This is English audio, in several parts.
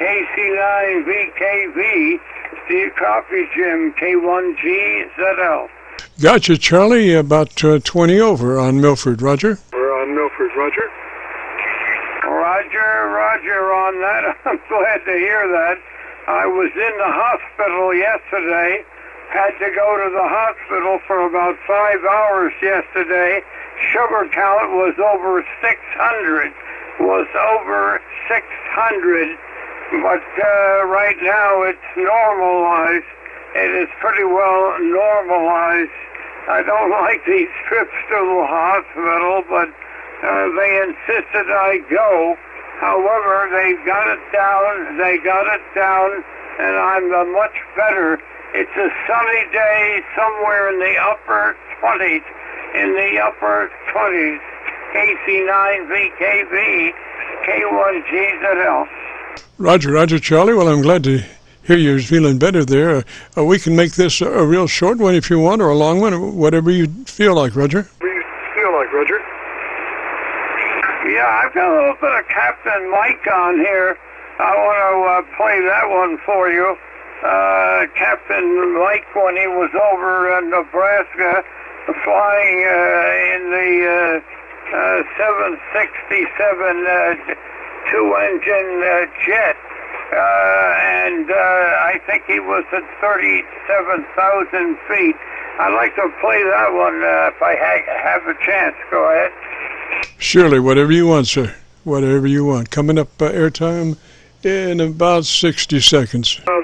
KC9VKV, Steve Coffee Gym, K1GZL. Gotcha, Charlie. About 20 over on Milford. Roger. We're on Milford. Roger. Roger on that. I'm glad to hear that. I was in the hospital yesterday. Had to go to the hospital for about 5 hours yesterday. Sugar count was over 600. But right now it's normalized. It is pretty well normalized. I don't like these trips to the hospital, but they insisted I go. However, they got it down, and I'm much better. It's a sunny day somewhere in the upper 20s, KC9VKV, K1GZL. Roger, Charlie. Well, I'm glad to hear you're feeling better there. We can make this a real short one if you want, or a long one, whatever you feel like, Roger. Yeah, I've got a little bit of Captain Mike on here. I want to play that one for you. Captain Mike, when he was over in Nebraska, flying in the 767 two-engine jet, and I think he was at 37,000 feet. I'd like to play that one if I have a chance. Go ahead. Surely, whatever you want, sir. Whatever you want. Coming up airtime in about 60 seconds. Okay,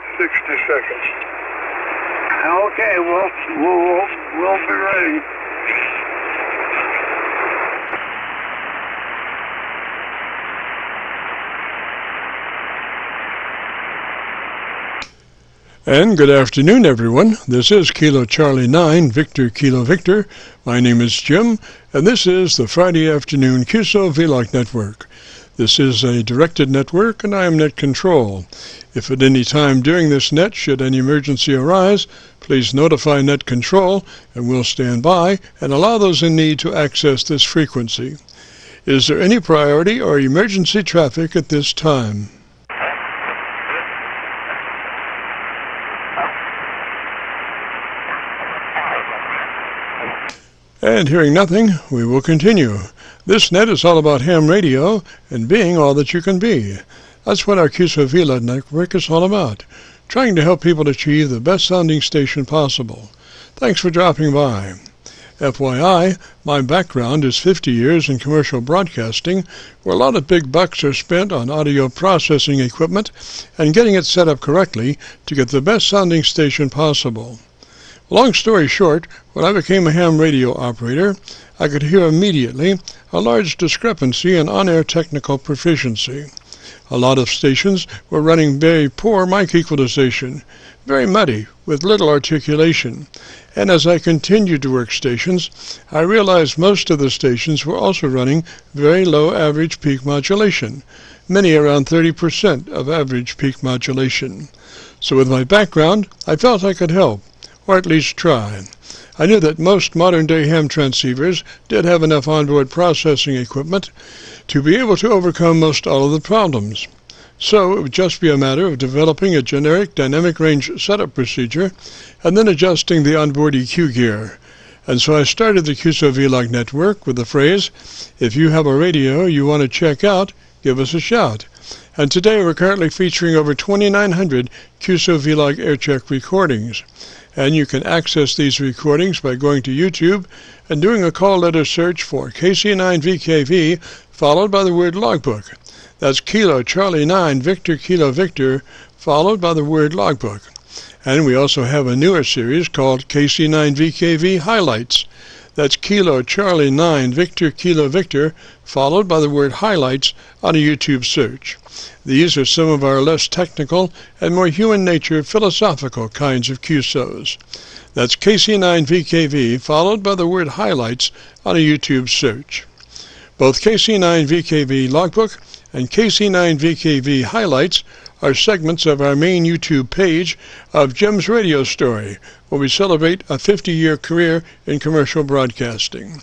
we'll be ready. And good afternoon, everyone. This is Kilo Charlie 9, Victor Kilo Victor. My name is Jim, and this is the Friday afternoon Qso-Vlog network. This is a directed network, and I am net control. If at any time during this net should any emergency arise, please notify net control, and we'll stand by and allow those in need to access this frequency. Is there any priority or emergency traffic at this time? And hearing nothing, we will continue. This net is all about ham radio and being all that you can be. That's what our Qso-Vlog network is all about, trying to help people achieve the best sounding station possible. Thanks for dropping by. FYI, my background is 50 years in commercial broadcasting, where a lot of big bucks are spent on audio processing equipment and getting it set up correctly to get the best sounding station possible. Long story short, when I became a ham radio operator, I could hear immediately a large discrepancy in on-air technical proficiency. A lot of stations were running very poor mic equalization, very muddy, with little articulation. And as I continued to work stations, I realized most of the stations were also running very low average peak modulation, many around 30% of average peak modulation. So with my background, I felt I could help, or at least try. I knew that most modern-day ham transceivers did have enough onboard processing equipment to be able to overcome most all of the problems. So it would just be a matter of developing a generic dynamic range setup procedure and then adjusting the onboard EQ gear. And so I started the Qso-Vlog network with the phrase, if you have a radio you want to check out, give us a shout. And today we're currently featuring over 2,900 Qso-Vlog Aircheck recordings. And you can access these recordings by going to YouTube and doing a call letter search for KC9VKV followed by the word logbook. That's Kilo Charlie 9 Victor Kilo Victor followed by the word logbook. And we also have a newer series called KC9VKV Highlights. That's Kilo Charlie 9 Victor Kilo Victor followed by the word highlights on a YouTube search. These are some of our less technical and more human nature philosophical kinds of QSOs. That's KC9VKV followed by the word highlights on a YouTube search. Both KC9VKV Logbook and KC9VKV Highlights are segments of our main YouTube page of Jim's Radio Story, where we celebrate a 50-year career in commercial broadcasting.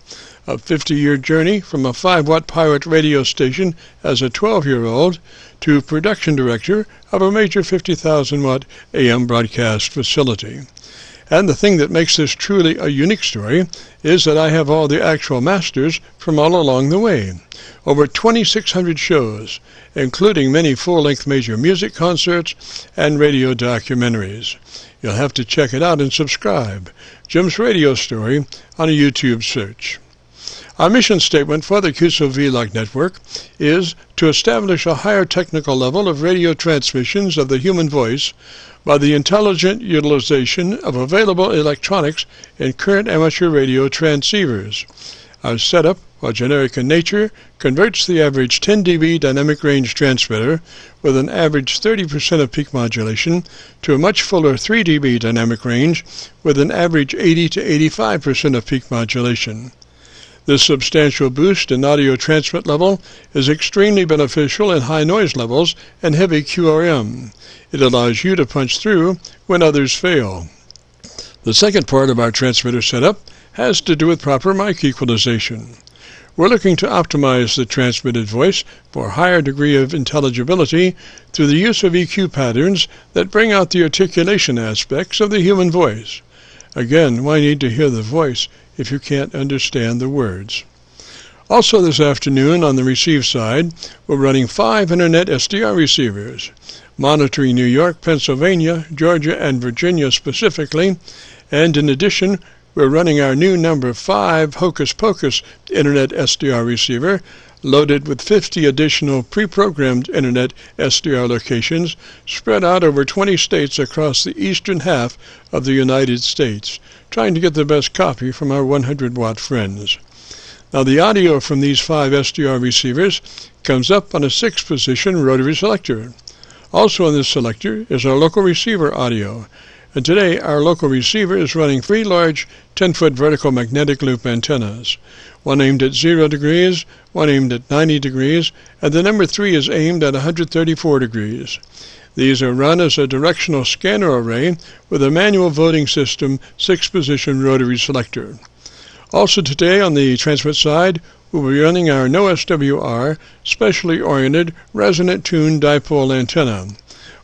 A 50-year journey from a 5-watt pirate radio station as a 12-year-old to production director of a major 50,000-watt AM broadcast facility. And the thing that makes this truly a unique story is that I have all the actual masters from all along the way. Over 2,600 shows, including many full-length major music concerts and radio documentaries. You'll have to check it out and subscribe. Jim's Radio Story on a YouTube search. Our mission statement for the Qso-Vlog network is to establish a higher technical level of radio transmissions of the human voice by the intelligent utilization of available electronics in current amateur radio transceivers. Our setup, while generic in nature, converts the average 10 dB dynamic range transmitter with an average 30% of peak modulation to a much fuller 3 dB dynamic range with an average 80 to 85% of peak modulation. This substantial boost in audio transmit level is extremely beneficial in high noise levels and heavy QRM. It allows you to punch through when others fail. The second part of our transmitter setup has to do with proper mic equalization. We're looking to optimize the transmitted voice for a higher degree of intelligibility through the use of EQ patterns that bring out the articulation aspects of the human voice. Again, why need to hear the voice if you can't understand the words? Also this afternoon on the receive side, we're running 5 Internet SDR receivers, monitoring New York, Pennsylvania, Georgia, and Virginia specifically, and in addition, we're running our new number 5 Hocus Pocus Internet SDR receiver, loaded with 50 additional pre-programmed Internet SDR locations spread out over 20 states across the eastern half of the United States, trying to get the best copy from our 100-watt friends. Now the audio from these 5 SDR receivers comes up on a 6-position rotary selector. Also on this selector is our local receiver audio. And today our local receiver is running 3 large 10-foot vertical magnetic loop antennas, one aimed at 0 degrees, one aimed at 90 degrees, and the number 3 is aimed at 134 degrees. These are run as a directional scanner array with a manual voting system 6-position rotary selector. Also today on the transmit side, we'll be running our NO-SWR specially oriented resonant tuned dipole antenna.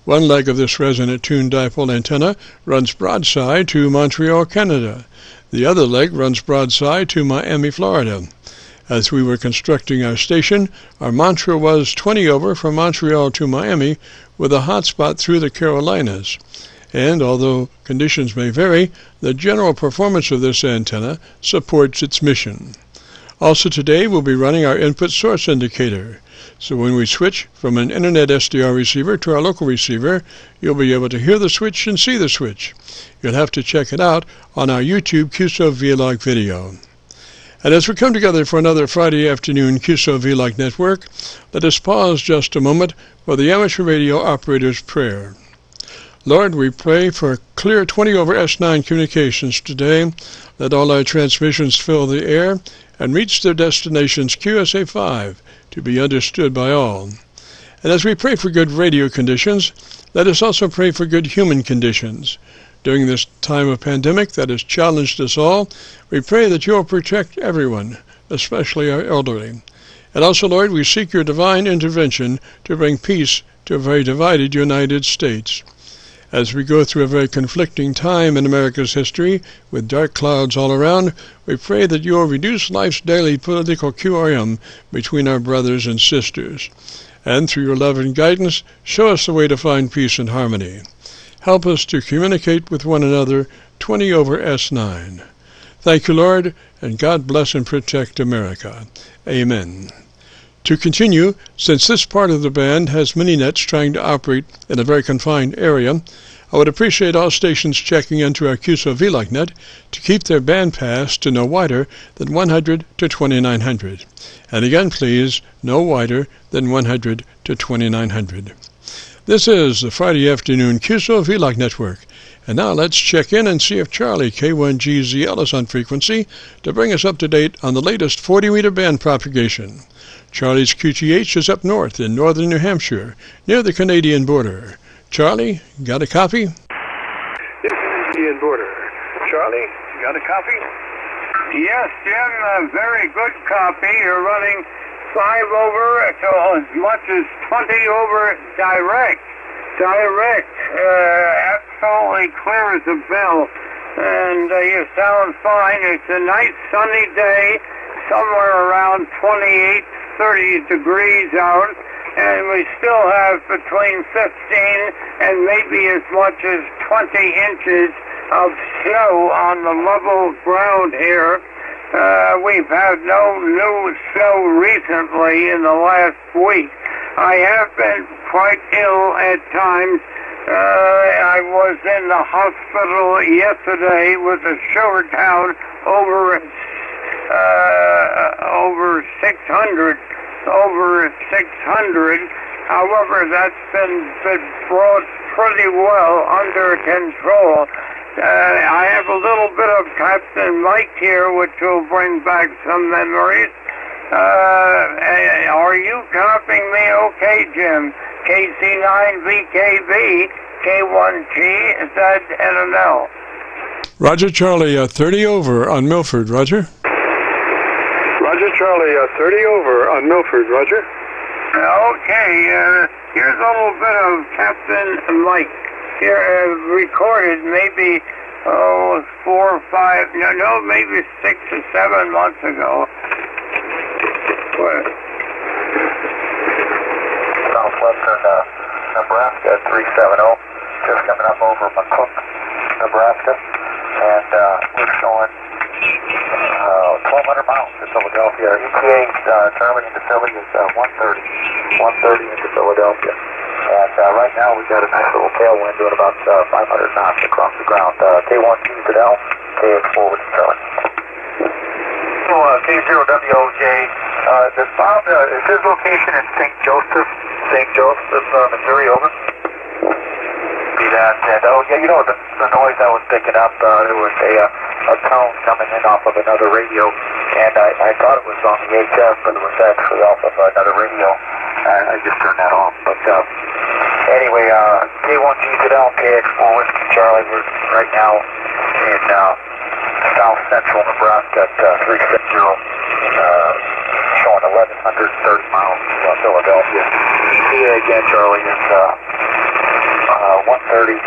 One leg of this resonant tuned dipole antenna runs broadside to Montreal, Canada. The other leg runs broadside to Miami, Florida. As we were constructing our station, our mantra was 20 over from Montreal to Miami with a hotspot through the Carolinas. And although conditions may vary, the general performance of this antenna supports its mission. Also today we'll be running our input source indicator. So when we switch from an Internet SDR receiver to our local receiver, you'll be able to hear the switch and see the switch. You'll have to check it out on our YouTube Qso-Vlog video. And as we come together for another Friday afternoon Qso-Vlog network, let us pause just a moment for the amateur radio operator's prayer. Lord, we pray for clear 20 over S9 communications today. Let all our transmissions fill the air and reach their destinations QSA5 to be understood by all. And as we pray for good radio conditions, let us also pray for good human conditions. During this time of pandemic that has challenged us all, we pray that you will protect everyone, especially our elderly. And also, Lord, we seek your divine intervention to bring peace to a very divided United States. As we go through a very conflicting time in America's history, with dark clouds all around, we pray that you will reduce life's daily political QRM between our brothers and sisters. And through your love and guidance, show us the way to find peace and harmony. Help us to communicate with one another 20 over S9. Thank you, Lord, and God bless and protect America. Amen. To continue, since this part of the band has many nets trying to operate in a very confined area, I would appreciate all stations checking into our Qso-Vlog net to keep their bandpass to no wider than 100 to 2900. And again, please, no wider than 100 to 2900. This is the Friday afternoon Qso-Vlog network. And now let's check in and see if Charlie K1GZL is on frequency to bring us up to date on the latest 40-meter band propagation. Charlie's QTH is up north in northern New Hampshire, near the Canadian border. Charlie, got a copy? Yes, Canadian border. Charlie, got a copy? Yes, Jim, a very good copy. You're running 5 over to as much as 20 over direct. Absolutely clear as a bell. And you sound fine. It's a nice sunny day, somewhere around 28, 30 degrees out. And we still have between 15 and maybe as much as 20 inches of snow on the level ground here. We've had no new snow recently in the last week. I have been quite ill at times. I was in the hospital yesterday with a sugar count over 600. However, that's been brought pretty well under control. I have a little bit of Captain Mike here, which will bring back some memories. Are you copying me okay, Jim? KC9VKV, K1G, ZNL. Roger, Charlie, 30 over on Milford. Roger. Roger, Charlie, 30 over on Milford. Roger. Okay, here's a little bit of Captain Mike. Here, recorded maybe, 4 or 5, maybe 6 or 7 months ago. Southwestern Nebraska 370, just coming up over McCook, Nebraska, and we're showing 1,200 miles to Philadelphia. ETA Charlie into Philly is 1:30 into Philadelphia. And right now we've got a nice little tailwind doing about 500 knots across the ground. K1G to Del, KX4 with Charlie. So K0WOJ, does Bob, is his location in St. Joseph, Missouri, over? See that, and the noise I was picking up, there was a tone coming in off of another radio, and I thought it was on the HF, but it was actually off of another radio. I just turned that off, but anyway, K1G to Del, KX4 Whiskey Charlie, we're right now in south central Nebraska at 360, showing 1,130 miles to Philadelphia. ETA again, Charlie, is 1:30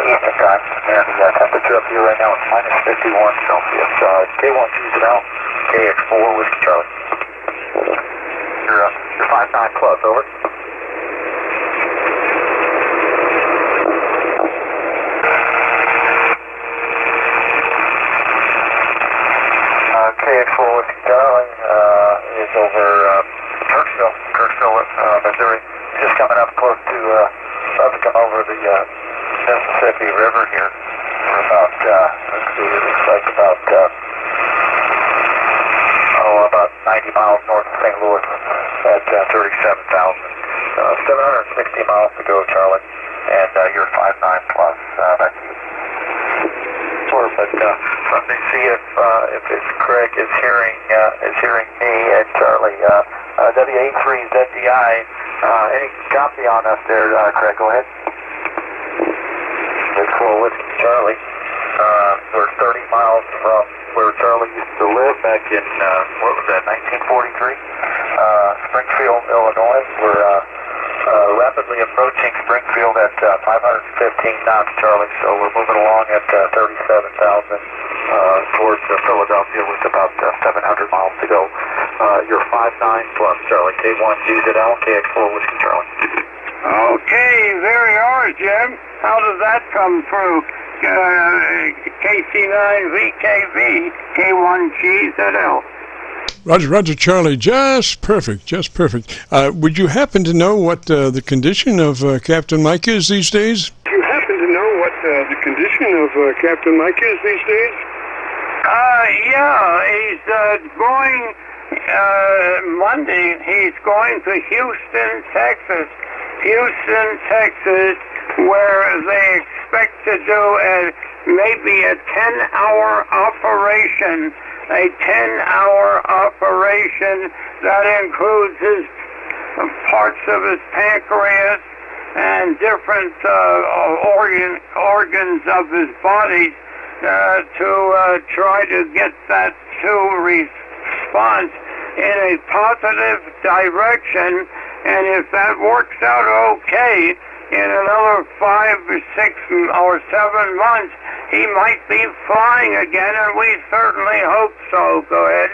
Eastern time, and the temperature up here right now is minus 51 Celsius. K1G to Del, KX4 Whiskey Charlie. You're 5-9 plus, over. KX4 Whiskey Charlie is over Kirksville, Missouri. Just coming up close to, about to come over the Mississippi River here. We're about, let's see, it looks like about 90 miles north of St. Louis at 37,760 miles to go, Charlie. And you're 5-9 plus. Back to you. But let me see if it's Craig is hearing me and Charlie. W83ZDI. Any copy on us there, Craig? Go ahead. It's cool with Charlie. We're 30 miles from where Charlie used to live back in, what was that, 1943? Springfield, Illinois. We're rapidly approaching Springfield at 515 knots, Charlie, so we're moving along at 37,000 towards Philadelphia with about 700 miles to go. You're 5-9 plus, Charlie. K1G to Del, KX4 Whiskey Charlie. Okay, there you are, Jim. How does that come through? KC9VKV, K1GZL. Roger, Charlie. Just perfect. Would you happen to know what the condition of Captain Mike is these days? Do you happen to know what the condition of Captain Mike is these days? Yeah, he's going, Monday, he's going to Houston, Texas, where they expect to do maybe a 10-hour operation. A 10-hour operation that includes parts of his pancreas and different organs of his body to try to get that response in a positive direction, and if that works out okay, in another 5 or 6 or 7 months, he might be flying again, and we certainly hope so. Go ahead.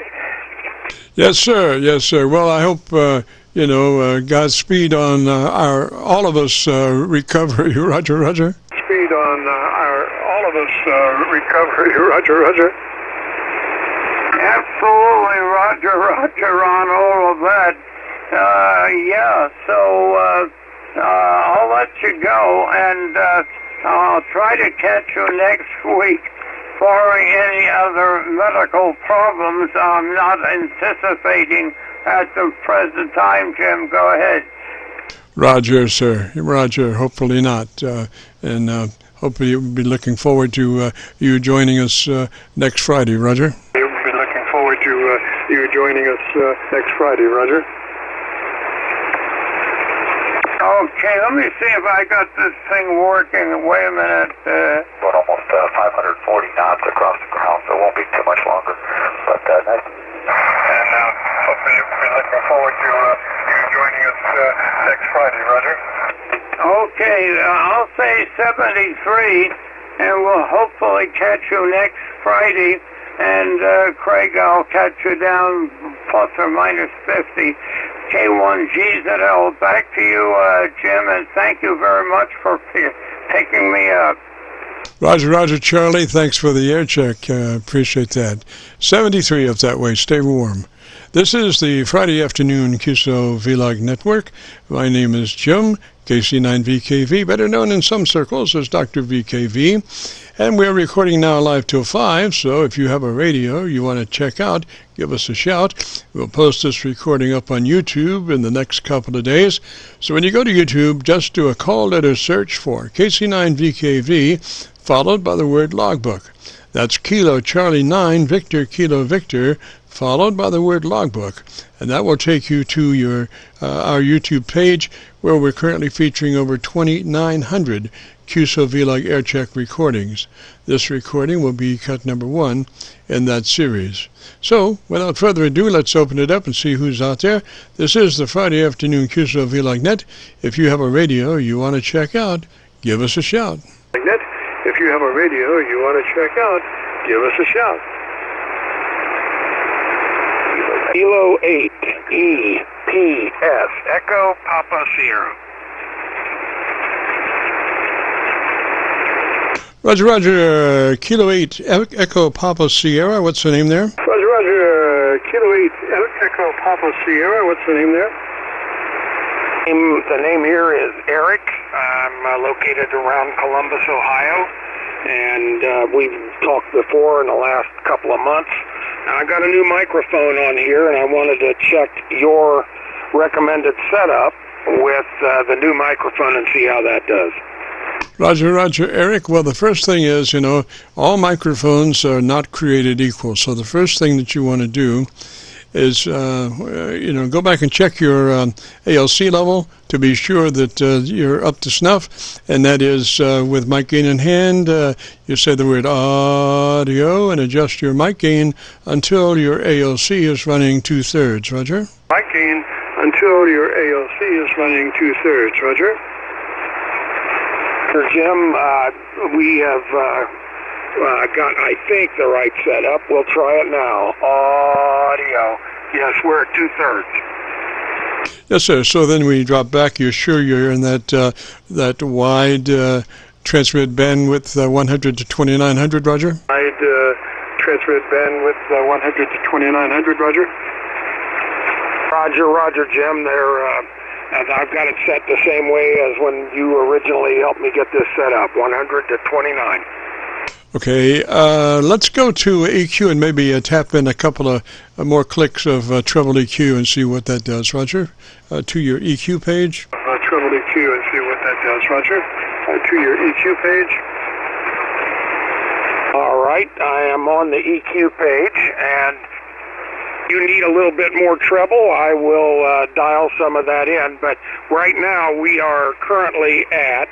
Yes, sir. Yes, sir. Well, I hope, Godspeed on all of us recovery. Roger, Roger. Speed on all of us recovery. Roger, Roger. Absolutely, Roger, Roger on all of that. So I'll let you go, and I'll try to catch you next week for any other medical problems I'm not anticipating at the present time, Jim. Go ahead. Roger, sir. Roger, hopefully not. And hopefully you'll be looking forward to you joining us next Friday, Roger. We'll be looking forward to you joining us next Friday, Roger. Okay, let me see if I got this thing working. Wait a minute. About almost 540 knots across the ground, so it won't be too much longer. But nice. And hopefully you'll be looking forward to you joining us next Friday, Roger. Okay, I'll say 73, and we'll hopefully catch you next Friday. And Craig, I'll catch you down plus or minus 50. K1GZL. Back to you, Jim, and thank you very much for picking me up. Roger, Roger, Charlie. Thanks for the air check. Appreciate that. 73 up that way. Stay warm. This is the Friday afternoon Qso-Vlog network. My name is Jim, KC9VKV, better known in some circles as Dr. VKV. And we're recording now live till 5, so if you have a radio you want to check out, give us a shout. We'll post this recording up on YouTube in the next couple of days. So when you go to YouTube, just do a call letter search for KC9VKV, followed by the word logbook. That's Kilo Charlie 9 Victor Kilo Victor, followed by the word logbook. And that will take you to your our YouTube page, where we're currently featuring over 2,900 Qso-Vlog Aircheck recordings. This recording will be cut number 1 in that series. So, without further ado, let's open it up and see who's out there. This is the Friday afternoon Qso-Vlog net. If you have a radio you want to check out, give us a shout. If you have a radio you want to check out, give us a shout. Kilo 8 EPS Echo Papa Sierra. Roger, Roger, Kilo 8 Echo Papa Sierra. What's the name there? Roger, Roger, Kilo 8 Echo Papa Sierra. What's the name there? The name here is Eric. I'm located around Columbus, Ohio, and we've talked before in the last couple of months. I got a new microphone on here, and I wanted to check your recommended setup with the new microphone and see how that does. Roger, Roger, Eric. Well, the first thing is, all microphones are not created equal. So the first thing that you want to do is, go back and check your ALC level to be sure that you're up to snuff. And that is with mic gain in hand, you say the word audio and adjust your mic gain until your ALC is running 2/3. Roger? Mic gain until your ALC is running 2/3. Roger? Jim, we have got, I think, the right setup. We'll try it now. Audio. Yes, we're at 2/3. Yes, sir. So then when you drop back, you're sure you're in that wide transmit bandwidth 100 to 2900, Roger? Wide transmit bandwidth 100 to 2900, Roger? Roger, Roger, Jim. I've got it set the same way as when you originally helped me get this set up, 100 to 29. Okay, let's go to EQ and maybe tap in a couple of more clicks of treble EQ and see what that does, Roger. To your EQ page. Treble EQ and see what that does, Roger. To your EQ page. All right, I am on the EQ page, and you need a little bit more treble. I will dial some of that in, but right now we are currently at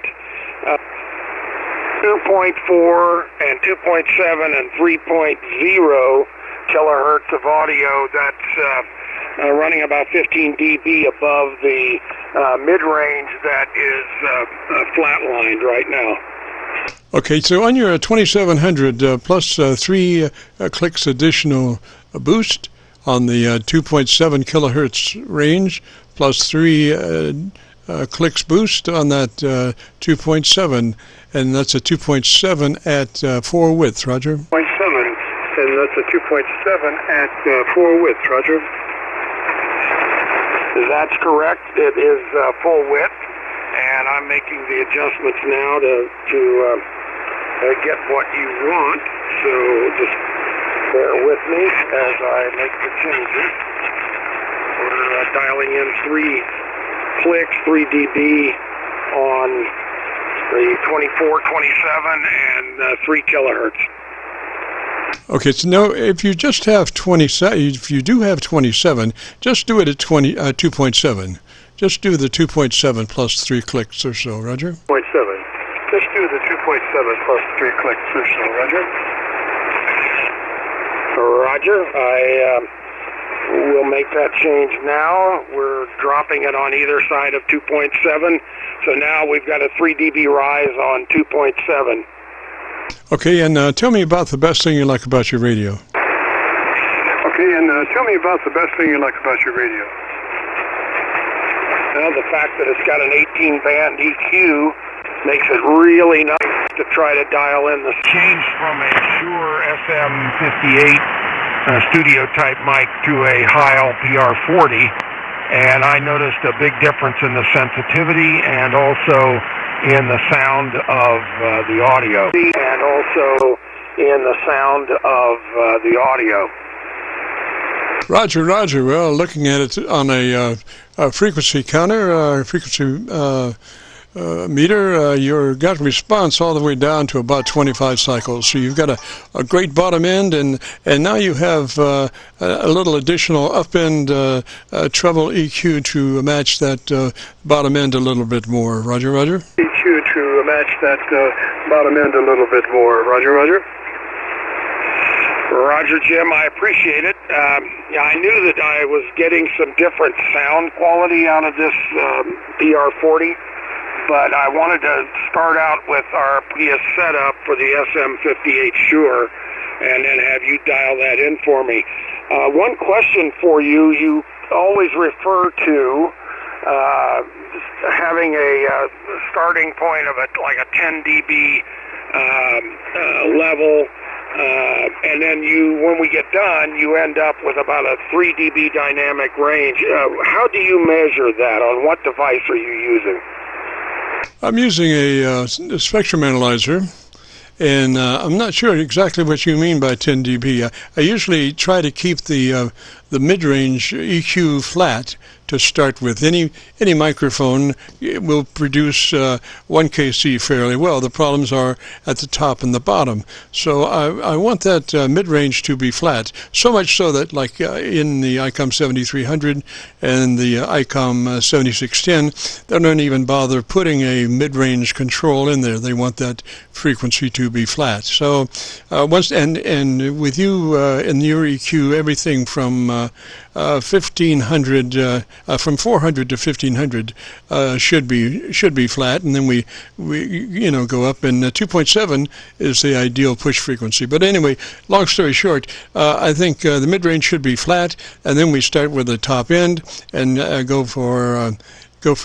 2.4 and 2.7 and 3.0 kilohertz of audio. That's running about 15 dB above the mid-range that is flatlined right now. Okay, so on your 2700 plus 3 clicks additional boost on the 2.7 kilohertz range plus 3 clicks boost on that 2.7, and that's a 2.7 at 4 width, Roger. 0.7, and that's a 2.7 at 4 width, Roger. That's correct. It is full width, and I'm making the adjustments now to get what you want. So just bear with me as I make the changes. We're dialing in 3 clicks, 3 dB on the 24, 27, and 3 kilohertz. Okay, so now if you just have 27, if you do have 27, just do it at 2.7. Just do the 2.7 plus 3 clicks or so, Roger. 0.7. Just do the 2.7 plus 3 clicks or so, Roger. Roger, I will make that change now. We're dropping it on either side of 2.7, so now we've got a 3 dB rise on 2.7. Okay, and tell me about the best thing you like about your radio. Okay, and tell me about the best thing you like about your radio. Well, the fact that it's got an 18-band EQ makes it really nice to try to dial in the change from a Shure SM58 studio-type mic to a Heil PR40, and I noticed a big difference in the sensitivity and also in the sound of the audio. And also in the sound of the audio. Roger. Well, looking at it on a frequency counter, meter, you've got response all the way down to about 25 cycles. So you've got a great bottom end, and now you have a little additional up end treble EQ to match that bottom end a little bit more. Roger. EQ to match that bottom end a little bit more. Roger. Roger, Jim, I appreciate it. I knew that I was getting some different sound quality out of this PR40, but I wanted to start out with our previous setup for the SM58 Shure and then have you dial that in for me. One question for you, you always refer to having a starting point of like a 10 dB level, and then when we get done, you end up with about a 3 dB dynamic range. How do you measure that? On what device are you using? I'm using a spectrum analyzer, and I'm not sure exactly what you mean by 10 dB. I usually try to keep the mid-range EQ flat to start with. Any microphone will produce 1 KC fairly well. The problems are at the top and the bottom. So I want that mid-range to be flat, so much so that like in the ICOM 7300 and the ICOM 7610, they don't even bother putting a mid-range control in there. They want that frequency to be flat. So once and with you in your EQ, everything from 1500 from 400 to 1500 should be flat, and then we go up, and 2.7 is the ideal push frequency. But anyway, long story short, I think the mid-range should be flat, and then we start with the top end and go for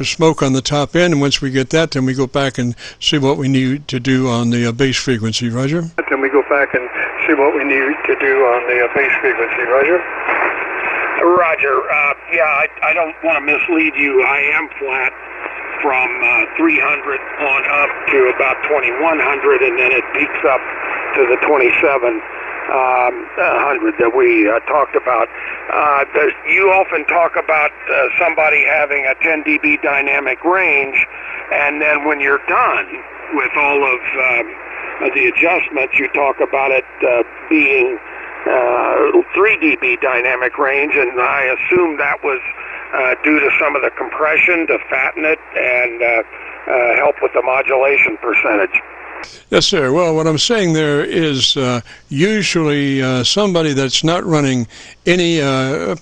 smoke on the top end, and once we get that, then we go back and see what we need to do on the bass frequency. Roger? Then we go back and see what we need to do on the bass frequency. Roger? Roger. I don't want to mislead you. I am flat from 300 on up to about 2100, and then it peaks up to the 2700 that we talked about. You often talk about somebody having a 10 dB dynamic range, and then when you're done with all of the adjustments, you talk about it being 3 dB dynamic range, and I assume that was due to some of the compression to fatten it and help with the modulation percentage. Yes, sir. Well, what I'm saying there is usually somebody that's not running any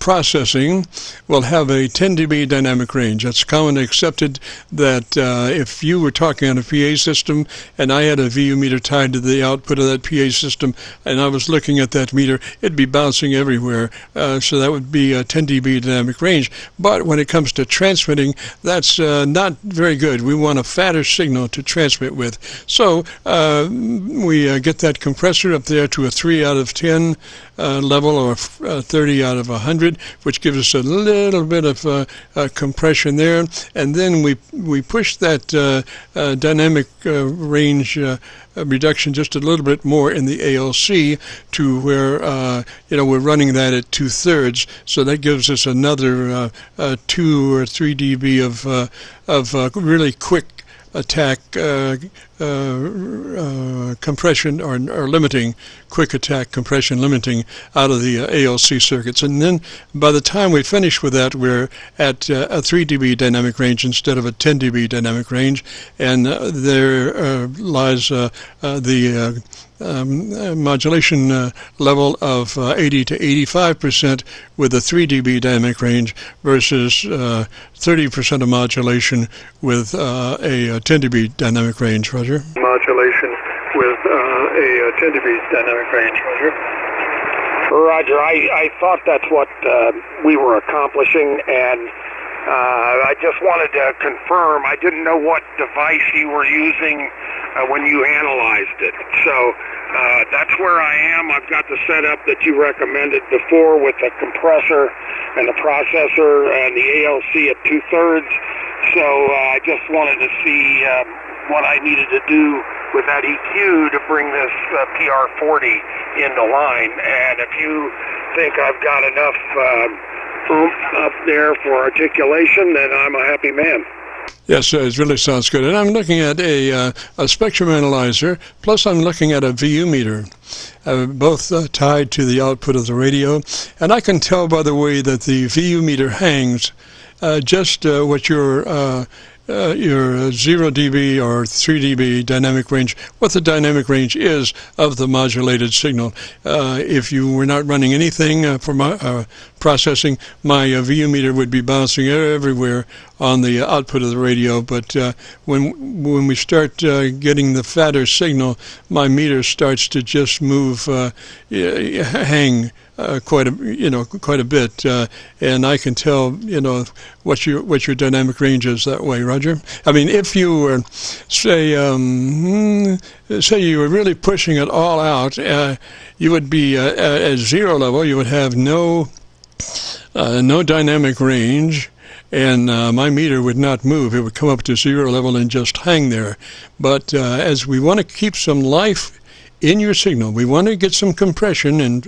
processing will have a 10 dB dynamic range. That's commonly accepted that if you were talking on a PA system and I had a VU meter tied to the output of that PA system and I was looking at that meter, it'd be bouncing everywhere. So that would be a 10 dB dynamic range. But when it comes to transmitting, that's not very good. We want a fatter signal to transmit with. So we get that compressor up there to a 3 out of 10 level, or 30 out of 100, which gives us a little bit of compression there, and then we push that dynamic range reduction just a little bit more in the ALC to where we're running that at 2/3, so that gives us another 2 or 3 dB of really quick attack compression or limiting, quick attack compression limiting out of the ALC circuits. And then by the time we finish with that, we're at a 3 dB dynamic range instead of a 10 dB dynamic range, and there lies the modulation level of 80 to 85% with a 3 dB dynamic range versus 30% of modulation with a 10 dB dynamic range. Roger. Modulation with a 10 dB dynamic range. Roger. Roger. I thought that's what we were accomplishing, and I just wanted to confirm. I didn't know what device you were using when you analyzed it. So that's where I am. I've got the setup that you recommended before with the compressor and the processor and the ALC at 2/3. So I just wanted to see what I needed to do with that EQ to bring this PR40 into line. And if you think I've got enough oomph up there for articulation, then I'm a happy man. Yes, it really sounds good. And I'm looking at a spectrum analyzer, plus I'm looking at a VU meter, both tied to the output of the radio. And I can tell by the way that the VU meter hangs just what your 0 dB or 3 dB dynamic range, what the dynamic range is of the modulated signal. If you were not running anything for my processing, my VU meter would be bouncing everywhere on the output of the radio. But when we start getting the fatter signal, my meter starts to just move, hang quite a bit, and I can tell what your dynamic range is that way, Roger. I mean, if you were say you were really pushing it all out, you would be at 0 level. You would have no dynamic range, and my meter would not move. It would come up to 0 level and just hang there. But as we want to keep some life in your signal, we want to get some compression and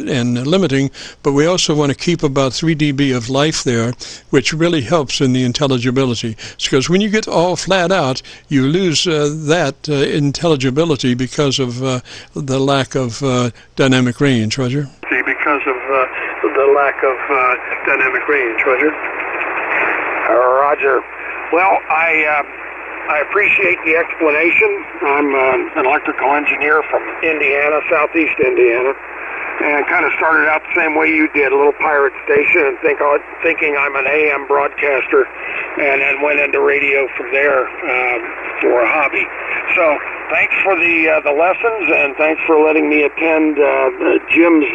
limiting, but we also want to keep about 3 dB of life there, which really helps in the intelligibility. Because when you get all flat out, you lose that intelligibility because of the lack of dynamic range, Roger. Because of the lack of dynamic range, Roger. Roger. Well, I appreciate the explanation. I'm an electrical engineer from Indiana, southeast Indiana, and kind of started out the same way you did, a little pirate station, and thinking I'm an AM broadcaster, and then went into radio from there for a hobby. So thanks for the lessons, and thanks for letting me attend Jim's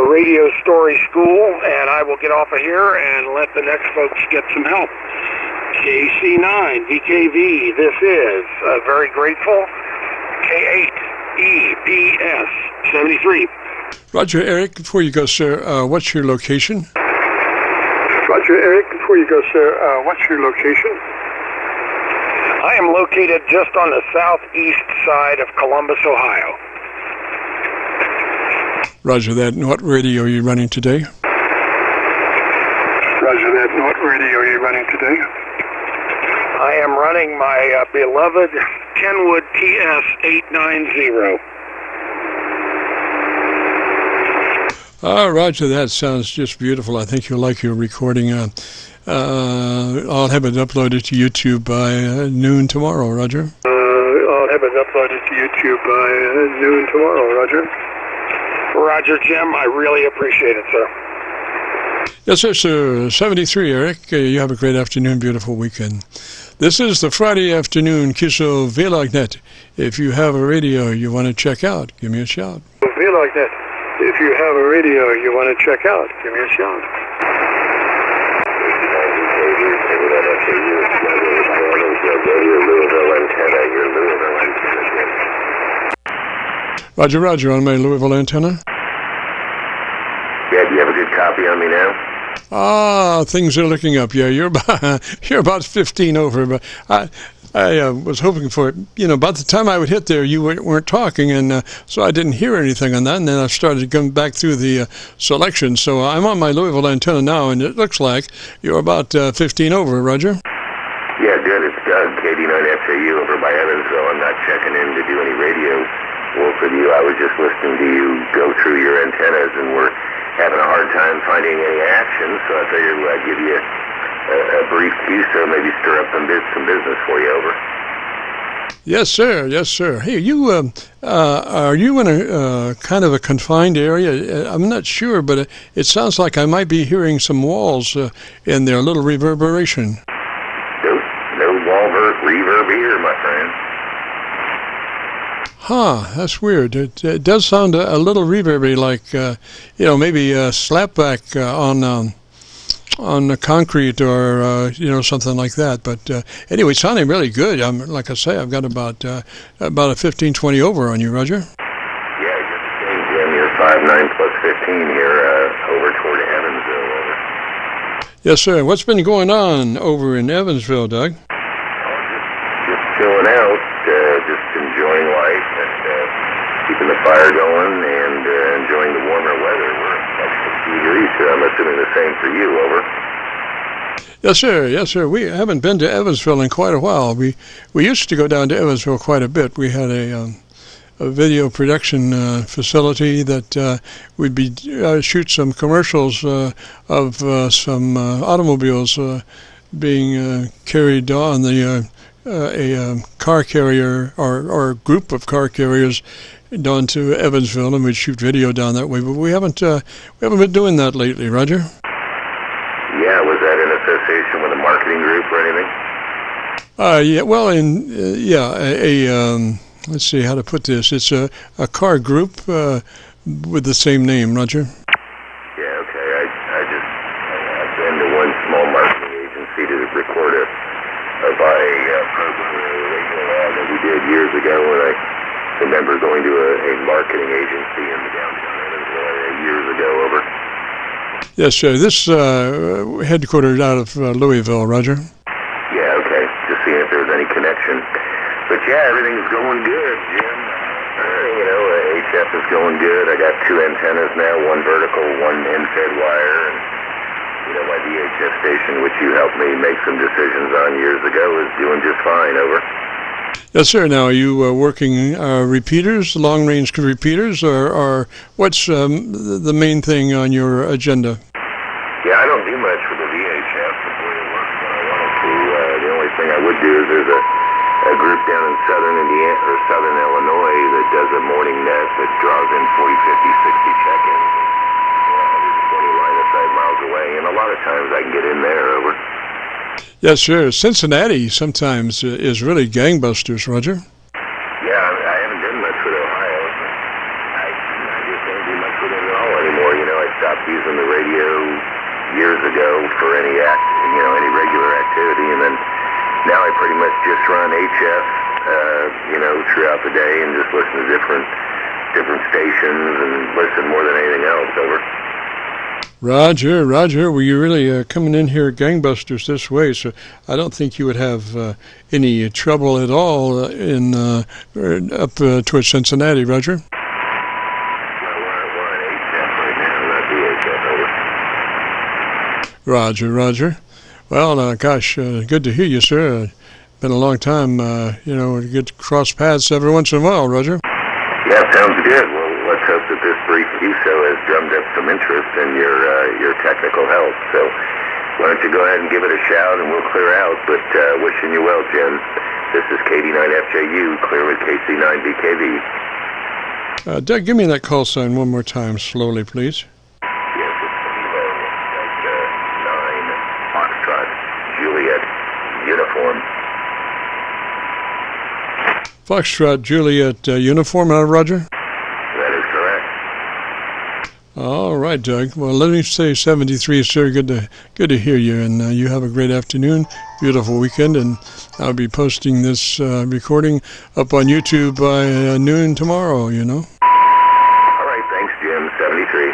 radio story school, and I will get off of here and let the next folks get some help. KC9VKV, this is very grateful. K8EPS 73. Roger, Eric, before you go, sir, what's your location? Roger, Eric, before you go, sir, what's your location? I am located just on the southeast side of Columbus, Ohio. Roger that. And what radio are you running today? Roger that. And what radio are you running today? I am running my beloved Kenwood TS890. Roger, that sounds just beautiful. I think you'll like your recording. I'll have it uploaded to YouTube by noon tomorrow, Roger. I'll have it uploaded to YouTube by noon tomorrow, Roger. Roger, Jim. I really appreciate it, sir. Yes, sir, sir. 73, Eric. You have a great afternoon, beautiful weekend. This is the Friday afternoon Qso-Vlog net. If you have a radio you want to check out, give me a shout. Vlog net. If you have a radio you want to check out, give me a shout. Roger, Roger, on my Louisville antenna. Yeah, do you have a good copy on me now? Ah, things are looking up. Yeah, you're about 15 over, but I was hoping for it. You know, about the time I would hit there, you weren't talking, and so I didn't hear anything on that. And then I started coming back through the selection. So I'm on my Louisville antenna now, and it looks like you're about 15 over, Roger. Yeah, good. It's Doug, KD9FJU over by Evansville. I'm not checking in to do any radio work with you. I was just listening to you go through your antennas, and we're having a hard time finding any action, so I figured I'd give you a brief Qso, maybe stir up some business for you, over. Yes, sir. Yes, sir. Hey, you are you in a kind of a confined area? I'm not sure, but it sounds like I might be hearing some walls in there, a little reverberation. No wall reverb here, my friend. Huh, that's weird. It does sound a little reverby, like, maybe a slapback on the concrete or, something like that. But anyway, it's sounding really good. Like I say, I've got about a 15-20 over on you, Roger. Yeah, Jim, you're 5'9" plus 15 here over toward Evansville, over. Yes, sir. What's been going on over in Evansville, Doug? Just chilling out, just enjoying life and keeping the fire going and enjoying the warmer weather. We're like 60 degrees here. I'm assuming the same for you, over. Yes, sir. Yes, sir. We haven't been to Evansville in quite a while. We used to go down to Evansville quite a bit. We had a video production facility that we'd be shoot some commercials of some automobiles being carried on the a car carrier or a group of car carriers down to Evansville, and we'd shoot video down that way. But we haven't been doing that lately, Roger. Yeah, was that in association with a marketing group or anything? Yeah. Well, let's see how to put this. It's a car group with the same name, Roger. Yeah. Okay. I've been to one small marketing agency to record a program RADIOLAND that we did years ago, and I remember going to a marketing agency in the downtown Evansville area years ago, over. Yes, sir. This headquartered out of Louisville, Roger. Yeah, okay. Just seeing if there's any connection. But yeah, everything's going good, Jim. HF is going good. I got 2 antennas now, one vertical, one end-fed wire, and my DHF station, which you helped me make some decisions on years ago, is doing just fine, over. Yes, sir. Now, are you working repeaters, long-range repeaters, or what's the main thing on your agenda? Yeah, I don't do much for the VHF. The way it works when I wanted to. The only thing I would do is there's a group down in southern Indiana or southern Illinois that does a morning net that draws in 40, 50, 60 check-ins. 120 line of sight miles away, and a lot of times I can get in there, over. Yes, sir. Cincinnati sometimes is really gangbusters, Roger. Yeah, I haven't done much with Ohio. I just don't do much with it at all anymore. I stopped using the radio years ago for any regular activity, and then now I pretty much just run HF, throughout the day and just listen to different stations and listen more than anything else, over. Roger. Well, you're really coming in here gangbusters this way, so I don't think you would have any trouble at all in up towards Cincinnati, Roger. We're on HF right now, not VHF, over. Roger. Well, gosh, good to hear you, sir. Been a long time, we get to cross paths every once in a while, Roger. Yeah, sounds good. Well, let's hope that this brief Qso has drummed up some interest in your technical help. So why don't you go ahead and give it a shout, and we'll clear out. But wishing you well, Jim. This is KD9FJU, clear with KC9VKV. Doug, give me that call sign one more time, slowly, please. Yes, it's Kilo 9 Foxtrot, Juliet, uniform. Foxtrot, Juliet, uniform, Roger? That is correct. All right, Doug. Well, let me say 73, sir. Good to hear you, and you have a great afternoon, beautiful weekend, and I'll be posting this recording up on YouTube by noon tomorrow, you know. All right, thanks, Jim. 73.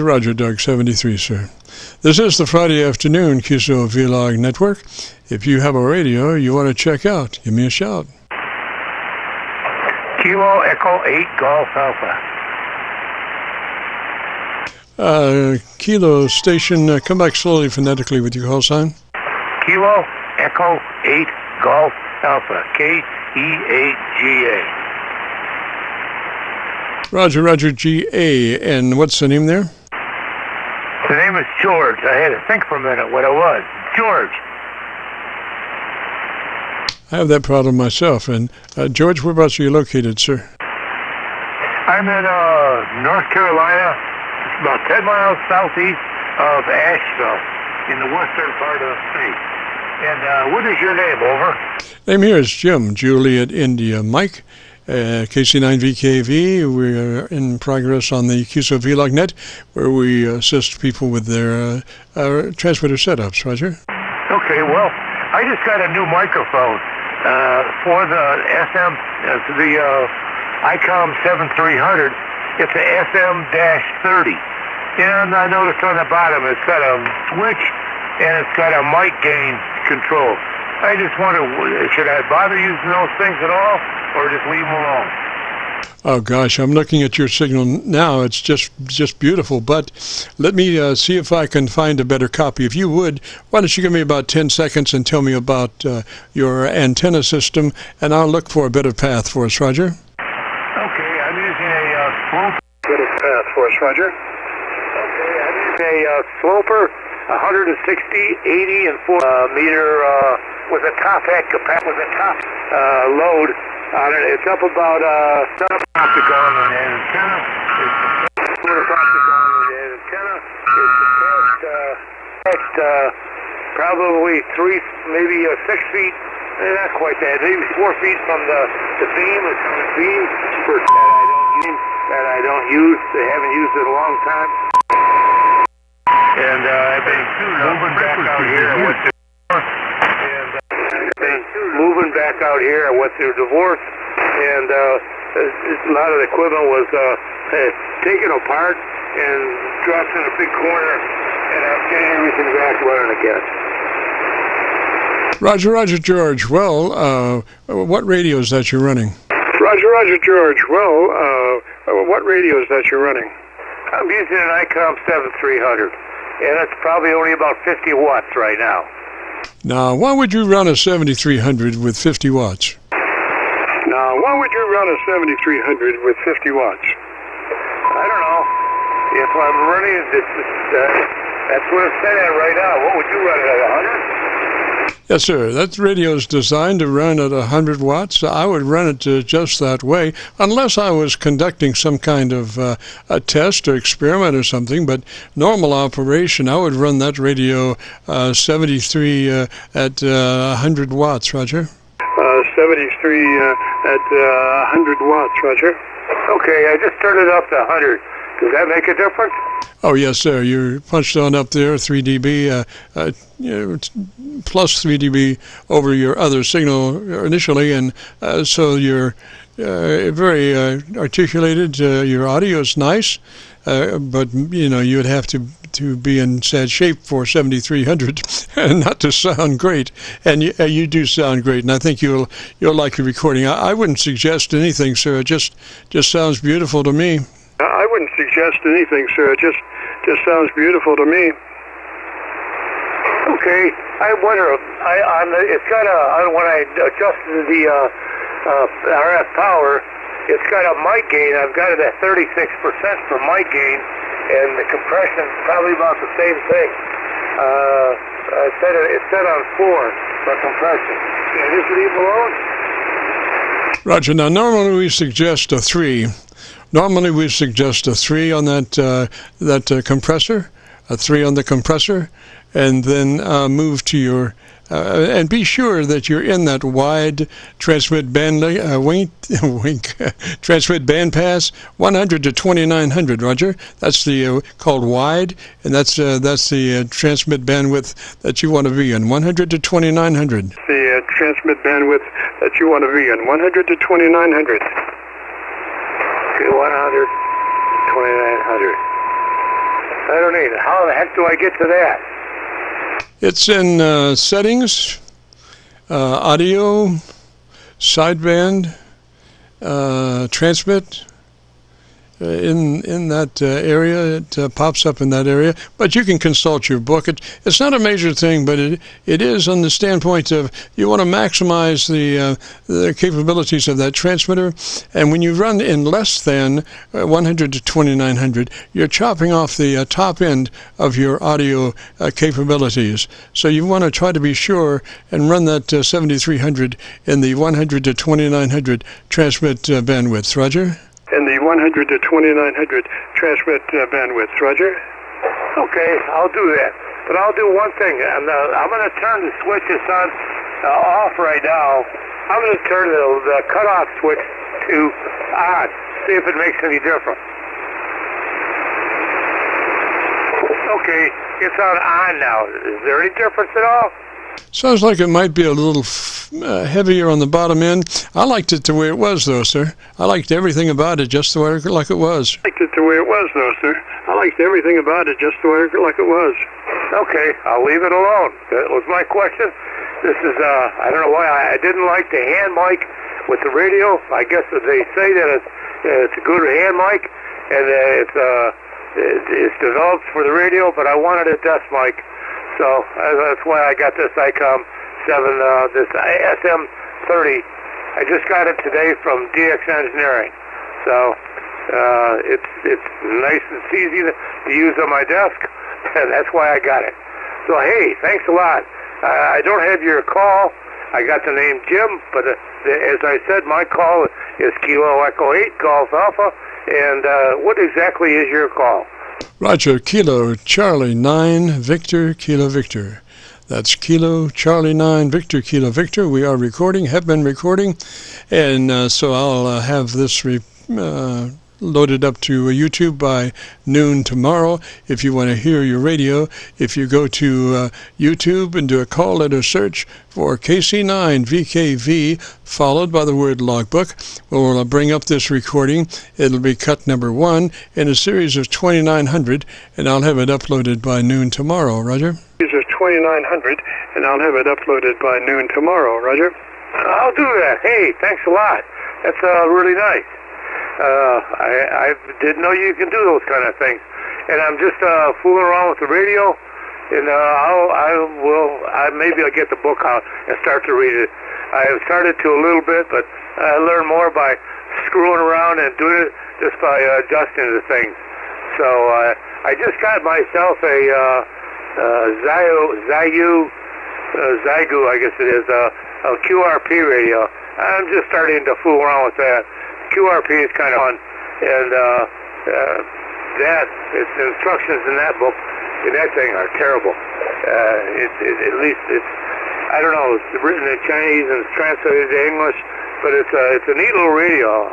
Roger, Doug. 73, sir. This is the Friday afternoon Qso-Vlog network. If you have a radio you want to check out, give me a shout. Kilo Echo 8 Golf Alpha. Kilo station, come back slowly phonetically with your call sign. Kilo Echo 8 Golf Alpha. KE8GA. Roger, GA. And what's the name there? The name is George. I had to think for a minute what it was. George. I have that problem myself. And George, whereabouts are you located, sir? I'm in North Carolina, about 10 miles southeast of Asheville, in the western part of the state. And what is your name, over? Name here is Jim, Juliet India Mike, KC9VKV. We're in progress on the Qso-Vlog net, where we assist people with their transmitter setups, Roger. Okay, well, I just got a new microphone for the SM, the ICOM 7300. It's a SM-30. And I noticed on the bottom it's got a switch and it's got a mic gain control. I just wonder, should I bother using those things at all or just leave them alone? Oh gosh, I'm looking at your signal now. It's just beautiful. But let me see if I can find a better copy. If you would, why don't you give me about 10 seconds and tell me about your antenna system, and I'll look for a better path for us, Roger. Okay, I'm using a sloper. Better path for us, Roger. Okay, I'm using a sloper, 160, 80, and 4 meter with a top head capacity, with a top load on it. It's up about opticon and antenna. It's opticon and antenna. It's attached probably 3, maybe 6 feet. Not quite that. Maybe 4 feet from the beam. It's on the beam that I don't use. They haven't used it a long time. And I've been moving back out here. Moving back out here, I went through divorce, and a lot of the equipment was taken apart and dropped in a big corner, and I'm getting everything back running again. Roger, George. Well, what radio is that you're running? Roger, George. Well, what radio is that you're running? I'm using an ICOM 7300, and it's probably only about 50 watts right now. Now, why would you run a 7300 with 50 watts? Now, why would you run a 7300 with 50 watts? I don't know. If I'm running, that's what it's set at right now. What would you run it at, 100? Yes, sir. That radio is designed to run at 100 watts. I would run it just that way, unless I was conducting some kind of a test or experiment or something. But normal operation, I would run that radio 73 at 100 watts, Roger. 73 at 100 watts, Roger. Okay, I just turned it up to 100. Does that make a difference? Oh, yes, sir. You punched on up there 3 dB, plus 3 dB over your other signal initially, and so you're very articulated. Your audio is nice, but, you know, you would have to be in sad shape for 7300 and not to sound great. And you do sound great, and I think you'll like your recording. I wouldn't suggest anything, sir. It just sounds beautiful to me. I wouldn't suggest anything, sir. It just sounds beautiful to me. Okay, I wonder. It's got when I adjusted the RF power, it's got a mic gain. I've got it at 36% for mic gain, and the compression probably about the same thing. It's set on 4. for compression. And just leave alone? Roger. Now, normally we suggest a 3. Normally we suggest a 3 on that compressor, a 3 on the compressor, and then move to your and be sure that you're in that wide transmit band transmit band pass 100 to 2900. Roger. That's the called wide, and that's the transmit bandwidth that you want to be in, 100 to 2900. The transmit bandwidth that you want to be in, 100 to 2900. 100, 2900. I don't need it. How the heck do I get to that? It's in settings, audio, sideband, transmit. In that area, it pops up in that area. But you can consult your book. It's not a major thing, but it is on the standpoint of you want to maximize the capabilities of that transmitter. And when you run in less than 100 to 2900, you're chopping off the top end of your audio capabilities. So you want to try to be sure and run that 7300 in the 100 to 2900 transmit bandwidth. Roger? In the 100 to 2900 transmit bandwidth. Roger? Okay, I'll do that. But I'll do one thing. I'm going to turn the switches on off right now. I'm going to turn the cutoff switch to on. See if it makes any difference. Okay, it's on now. Is there any difference at all? Sounds like it might be a little heavier on the bottom end. I liked it the way it was, though, sir. I liked everything about it just the way like it was. I liked it the way it was, though, sir. I liked everything about it just the way like it was. Okay, I'll leave it alone. That was my question. This is, I don't know why I didn't like the hand mic with the radio. I guess that they say that it's a good hand mic, and it's developed for the radio, but I wanted a desk mic. So that's why I got this ICOM 7, this SM30. I just got it today from DX Engineering. So it's nice and easy to use on my desk, and that's why I got it. So hey, thanks a lot. I don't have your call. I got the name Jim, but as I said, my call is Kilo Echo 8 Golf Alpha. And what exactly is your call? Roger. Kilo Charlie 9 Victor Kilo Victor. That's Kilo Charlie 9 Victor Kilo Victor. We are recording, have been recording, and so I'll have this loaded up to YouTube by noon tomorrow. If you want to hear your radio, if you go to YouTube and do a call letter search for KC9VKV, followed by the word logbook, we'll bring up this recording. It'll be cut number 1 in a series of 2900, and I'll have it uploaded by noon tomorrow. Roger? Series of 2900, and I'll have it uploaded by noon tomorrow. Roger? I'll do that. Hey, thanks a lot. That's really nice. I didn't know you can do those kind of things, and I'm just fooling around with the radio, and maybe I'll get the book out and start to read it. I have started to a little bit, but I learn more by screwing around and doing it just by adjusting the things. So I just got myself a Zygu, I guess it is, a QRP radio. I'm just starting to fool around with that. QRP is kind of fun, and the instructions in that book, in that thing, are terrible. At least it's, I don't know, it's written in Chinese and it's translated to English, but it's a neat little radio.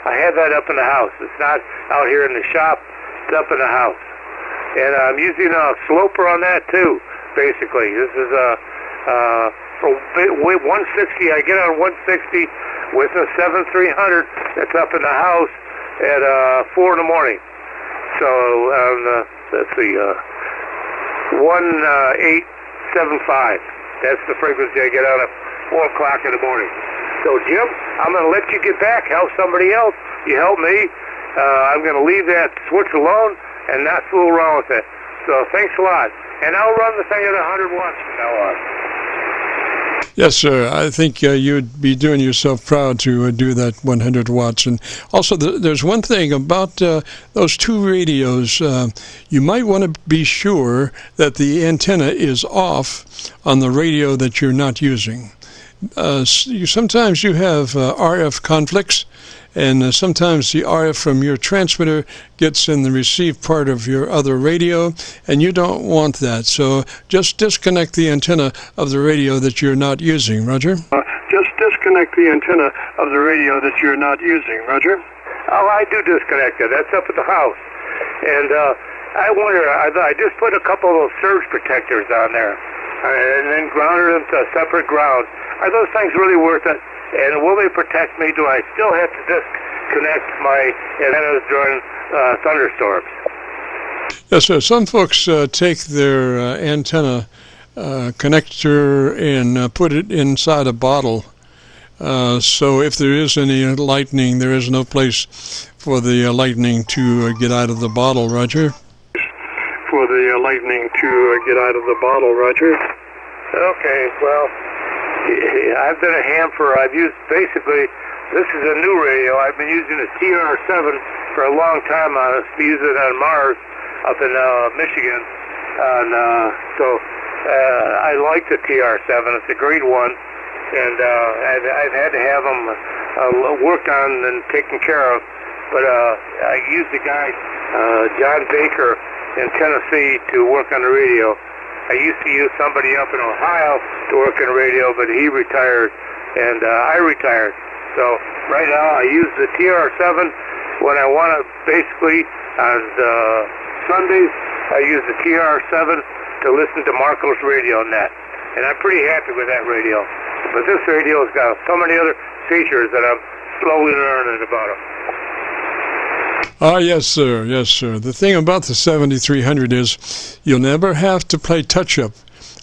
I have that up in the house. It's not out here in the shop. It's up in the house, and I'm using a sloper on that too. Basically, this is for 160. I get on 160. With a 7300 that's up in the house at 4 in the morning. So let's see, 1875. That's the frequency I get out at 4 o'clock in the morning. So Jim, I'm going to let you get back. Help somebody else. You help me. I'm going to leave that switch alone and not fool around with it. So thanks a lot. And I'll run the thing at 100 watts from now on. Yes, sir. I think you'd be doing yourself proud to do that 100 watts. And also, there's one thing about those two radios. You might want to be sure that the antenna is off on the radio that you're not using. Sometimes you have RF conflicts, and sometimes the RF from your transmitter gets in the receive part of your other radio, and you don't want that. So just disconnect the antenna of the radio that you're not using. Roger? Just disconnect the antenna of the radio that you're not using. Roger? Oh, I do disconnect it. That's up at the house. And I wonder, I just put a couple of surge protectors on there and then grounded them to a separate ground. Are those things really worth it? And will they protect me? Do I still have to disconnect my antennas during thunderstorms? Yes, sir. Some folks take their antenna connector and put it inside a bottle. So if there is any lightning, there is no place for the lightning to get out of the bottle, Roger? For the lightning to get out of the bottle, Roger? Okay, well, I've been a ham I've used basically, this is a new radio. I've been using a TR7 for a long time. I used it on Mars up in Michigan. And so I like the TR7. It's a great one. And I've had to have them worked on and taken care of. But I used a guy, John Baker, in Tennessee to work on the radio. I used to use somebody up in Ohio to work in radio, but he retired, and I retired. So right now I use the TR7 when I want to, basically on Sundays, I use the TR7 to listen to Marco's Radio Net. And I'm pretty happy with that radio. But this radio has got so many other features that I'm slowly learning about them. Yes, sir. Yes, sir. The thing about the 7300 is you'll never have to play touch-up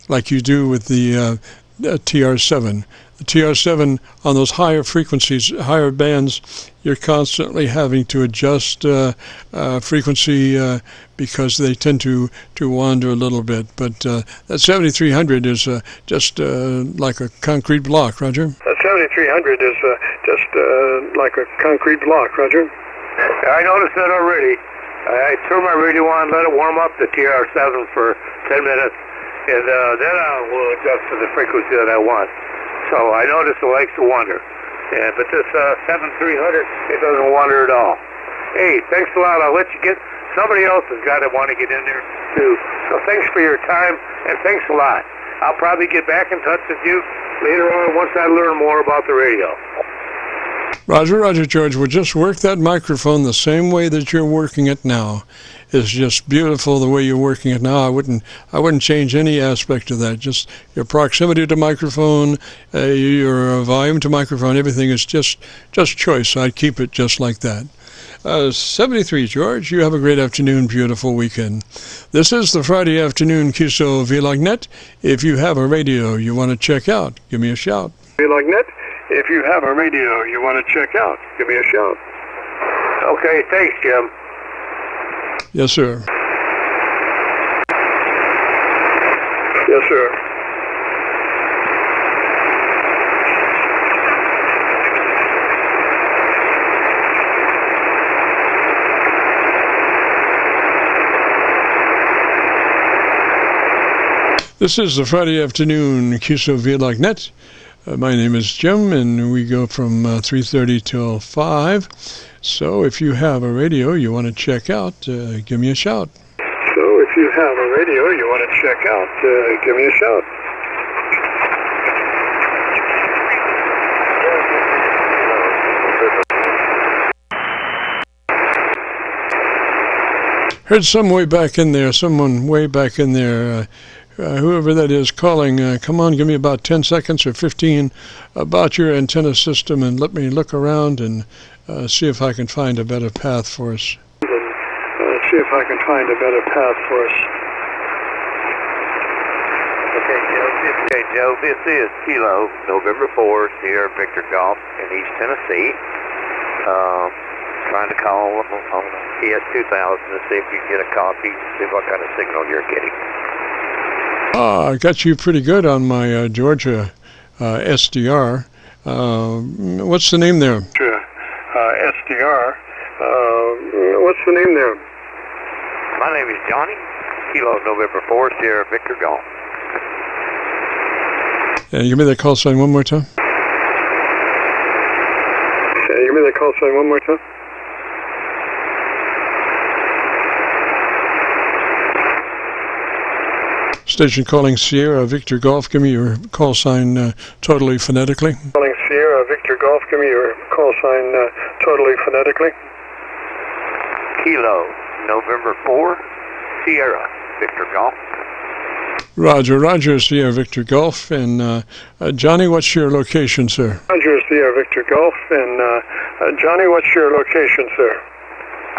like you do with the TR7. The TR7, on those higher frequencies, higher bands, you're constantly having to adjust frequency because they tend to wander a little bit. But that 7300 is just like a concrete block, Roger? That 7300 is just like a concrete block, Roger? I noticed that already. I turn my radio on, let it warm up, the TR7 for 10 minutes, and then I will adjust to the frequency that I want. So I notice it likes to wander. Yeah, but this 7300, it doesn't wander at all. Hey, thanks a lot. I'll let you get, somebody else has got to want to get in there too. So thanks for your time, and thanks a lot. I'll probably get back in touch with you later on once I learn more about the radio. Roger, George. We'll just work that microphone the same way that you're working it now. It's just beautiful the way you're working it now. I wouldn't change any aspect of that. Just your proximity to microphone, your volume to microphone, everything is just choice. I'd keep it just like that. 73, George. You have a great afternoon, beautiful weekend. This is the Friday afternoon Qso-Vlog net. If you have a radio you want to check out, give me a shout. Vlog net. If you have a radio you want to check out, give me a shout. Okay, thanks, Jim. Yes, sir. Yes, sir. This is the Friday afternoon Qso-Vlog net. My name is Jim, and we go from 3:30 till 5. So if you have a radio you want to check out, give me a shout. So if you have a radio you want to check out, give me a shout. Heard someone way back in there, whoever that is calling, come on, give me about 10 seconds or 15 about your antenna system and let me look around and see if I can find a better path for us. See if I can find a better path for us. Okay, Joe, this is Kilo, November 4, Sierra Victor Golf in East Tennessee. Trying to call on ES2000 to see if you can get a copy, see what kind of signal you're getting. I got you pretty good on my Georgia SDR. What's the name there? SDR. What's the name there? My name is Johnny, Kilo November 4, Sierra Victor Golf. And give me that call sign one more time. Give me that call sign one more time. Station calling Sierra Victor Golf. Give me your call sign totally phonetically. Calling Sierra Victor Golf. Give me your call sign totally phonetically. Kilo November 4, Sierra Victor Golf. Roger, Sierra Victor Golf. And Johnny, what's your location, sir? Roger, Sierra Victor Golf. And Johnny, what's your location, sir?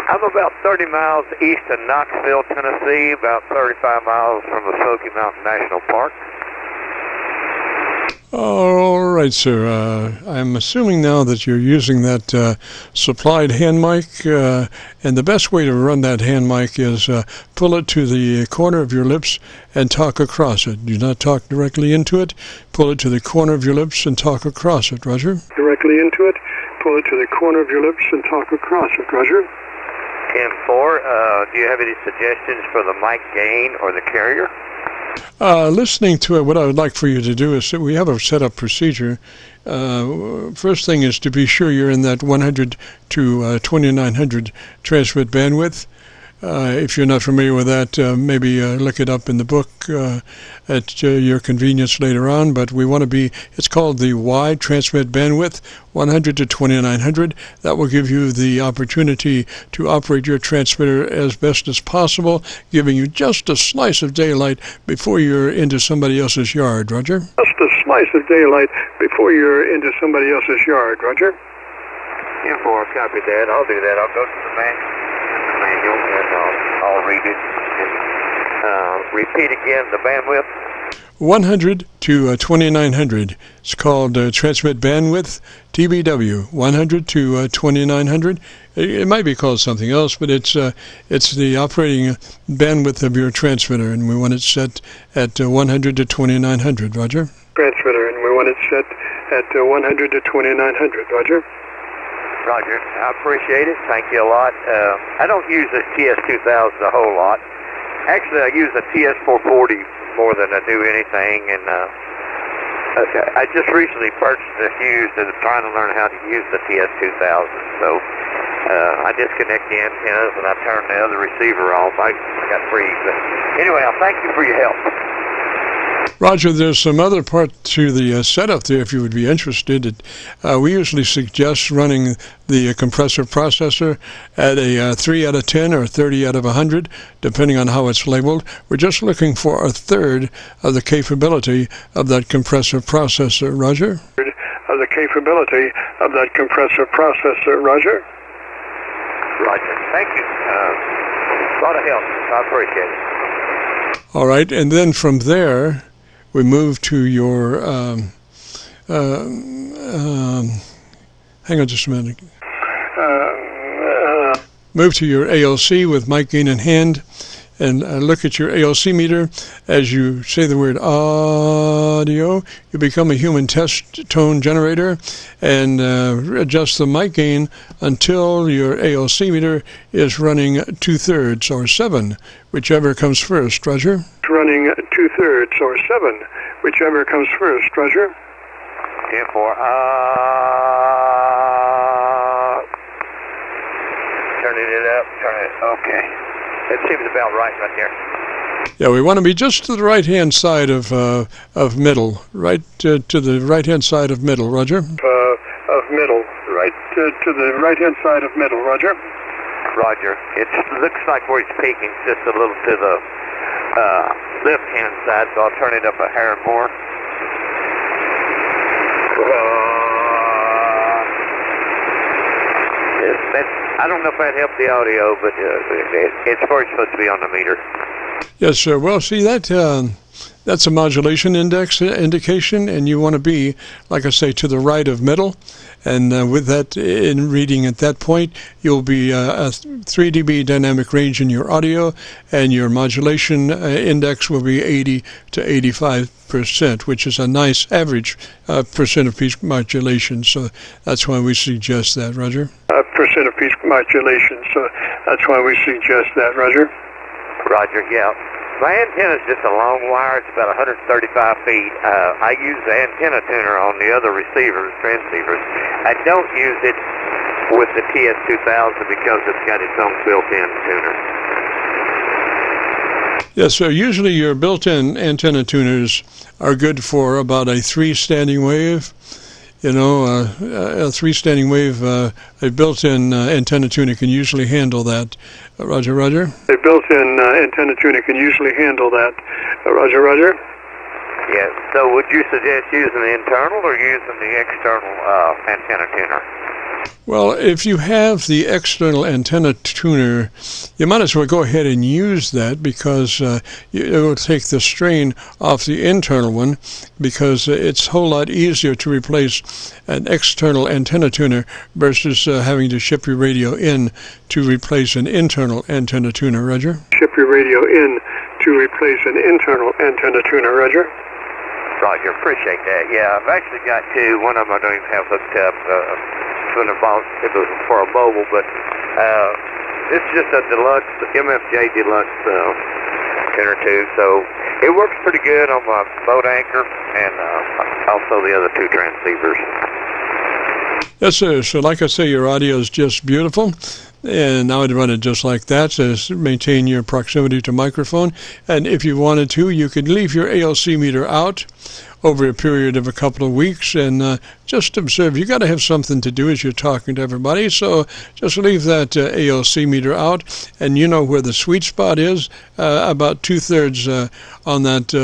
I'm about 30 miles east of Knoxville, Tennessee, about 35 miles from the Smoky Mountain National Park. All right, sir. I'm assuming now that you're using that supplied hand mic, and the best way to run that hand mic is pull it to the corner of your lips and talk across it. Do not talk directly into it. Pull it to the corner of your lips and talk across it, Roger. Directly into it. Pull it to the corner of your lips and talk across it, Roger. 10-4, do you have any suggestions for the mic gain or the carrier? Listening to it, what I would like for you to do is that we have a set-up procedure. First thing is to be sure you're in that 100 to 2900 transmit bandwidth. If you're not familiar with that, maybe look it up in the book at your convenience later on. But we want to be, it's called the wide transmit bandwidth, 100 to 2900. That will give you the opportunity to operate your transmitter as best as possible, giving you just a slice of daylight before you're into somebody else's yard, Roger. Just a slice of daylight before you're into somebody else's yard, Roger. 10-4, copy that. I'll do that. I'll go to the manual and I'll read it and repeat again the bandwidth. 100 to 2900. It's called transmit bandwidth, TBW, 100 to 2900. It might be called something else, but it's the operating bandwidth of your transmitter, and we want it set at 100 to 2900, Roger. Transmitter, and we want it set at 100 to 2900, Roger. Roger, I appreciate it. Thank you a lot. I don't use this TS2000 a whole lot. Actually, I use a TS440 more than I do anything, and I just recently purchased this used and I'm trying to learn how to use the TS2000. So I disconnect the antennas and I turn the other receiver off. I got free. But anyway, I thank you for your help. Roger, there's some other part to the setup there if you would be interested. We usually suggest running the compressor processor at a 3 out of 10 or 30 out of 100, depending on how it's labeled. We're just looking for a third of the capability of that compressor processor, Roger. Of the capability of that compressor processor, Roger. Roger, thank you. A lot of help. I appreciate it. All right, and then from there, we move to your, hang on just a minute. Move to your ALC with mic gain in hand, and look at your ALC meter. As you say the word audio, you become a human test tone generator and adjust the mic gain until your ALC meter is running 2/3 or 7, whichever comes first, Roger. Running 2/3 or 7, whichever comes first, Roger. 10-4. Turning it up. Okay. That seems about right there. Yeah, we want to be just to the right-hand side of middle, right to the right-hand side of middle, Roger. Of middle, right to the right-hand side of middle, Roger. Roger. It looks like where it's peaking, just a little to the left-hand side, so I'll turn it up a hair more. I don't know if that helped the audio, but it's where it's supposed to be on the meter. Yes, sir. Well, see, that That's a modulation index indication, and you want to be, like I say, to the right of middle. And with that in reading at that point, you'll be a 3 dB dynamic range in your audio, and your modulation index will be 80 to 85%, which is a nice average percent of pitch modulation. So that's why we suggest that, Roger. Percent of pitch modulation, so that's why we suggest that, Roger. Roger, yeah. My antenna is just a long wire. It's about 135 feet. I use the antenna tuner on the other receivers, transceivers. I don't use it with the TS2000 because it's got its own built-in tuner. Yes, so usually your built-in antenna tuners are good for about a 3 standing wave. You know, a 3 standing wave, a built-in antenna tuner can usually handle that. Roger, Roger? A built-in antenna tuner can usually handle that. Roger, Roger? Yeah, so would you suggest using the internal or using the external antenna tuner? Well, if you have the external antenna tuner, you might as well go ahead and use that, because it will take the strain off the internal one, because it's a whole lot easier to replace an external antenna tuner versus having to ship your radio in to replace an internal antenna tuner. Roger? Ship your radio in to replace an internal antenna tuner. Roger? Roger, appreciate that. Yeah, I've actually got two. One of them I don't even have hooked up. It was for a mobile, but it's just a deluxe, MFJ deluxe tuner tube, so it works pretty good on my boat anchor and also the other 2 transceivers. Yes, sir. So like I say, your audio is just beautiful. And I would run it just like that to maintain your proximity to microphone. And if you wanted to, you could leave your ALC meter out over a period of a couple of weeks and just observe. You got to have something to do as you're talking to everybody, so just leave that ALC meter out, and you know where the sweet spot is, about 2/3 on that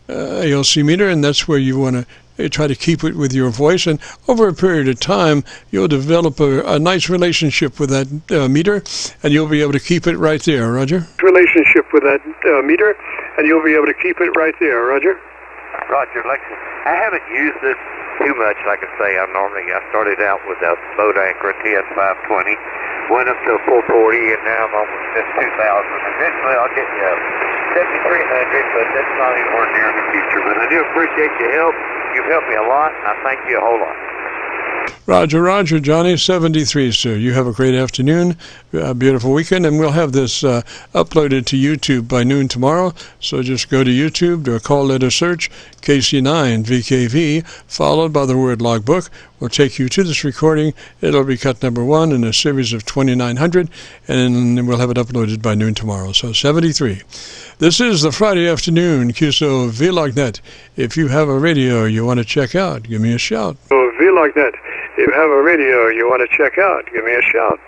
ALC meter, and that's where you want to try to keep it with your voice, and over a period of time you'll develop a nice relationship with that meter, and you'll be able to keep it right there. Roger? Relationship with that meter, and you'll be able to keep it right there. Roger? Roger, Lexi. I haven't used this too much. Like I say, I started out with a boat anchor, TS520, went up to 440, and now I'm almost at 2,000. Eventually I'll get you 7,300, but that's not anywhere near in the future. But I do appreciate your help. You've helped me a lot, and I thank you a whole lot. Roger, Roger, Johnny, 73, sir. You have a great afternoon, a beautiful weekend, and we'll have this uploaded to YouTube by noon tomorrow. So just go to YouTube, do a call letter search, KC9VKV, followed by the word logbook. Will take you to this recording. It'll be cut number 1 in a series of 2,900, and then we'll have it uploaded by noon tomorrow. So 73. This is the Friday afternoon Qso-Vlog net. If you have a radio you want to check out, give me a shout. Vlog net. If you have a radio you want to check out, give me a shout.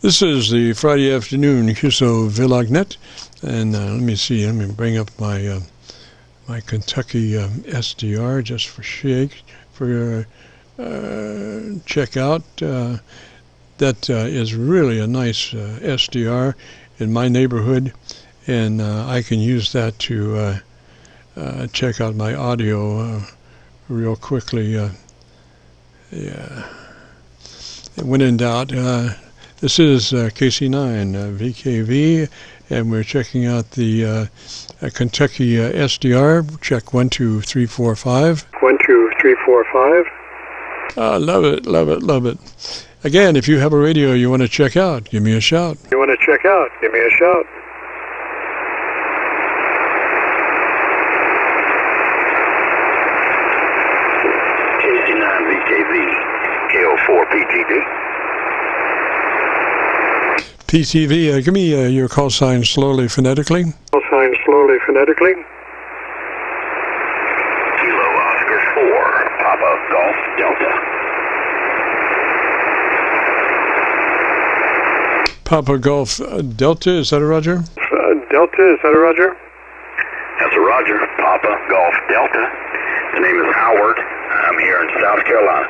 This is the Friday afternoon Qso-Vlog net, and let me see. Let me bring up my my Kentucky SDR just for check out. That is really a nice SDR in my neighborhood, and I can use that to check out my audio real quickly. Yeah. When in doubt, this is KC9VKV, and we're checking out the Kentucky SDR. Check 1, 2, 3, 4, 5. 1, 2, 3, 4, 5. Love it, love it, love it. Again, if you have a radio you want to check out, give me a shout. You want to check out, give me a shout. KC9VKV, KO4PTV. PTV, give me your call sign slowly phonetically. Call sign slowly phonetically. Kilo Oscar 4, Papa Golf Delta. Papa Golf Delta, is that a Roger? Delta, is that a Roger? That's a Roger. Papa Golf Delta. The name is Howard. I'm here in South Carolina.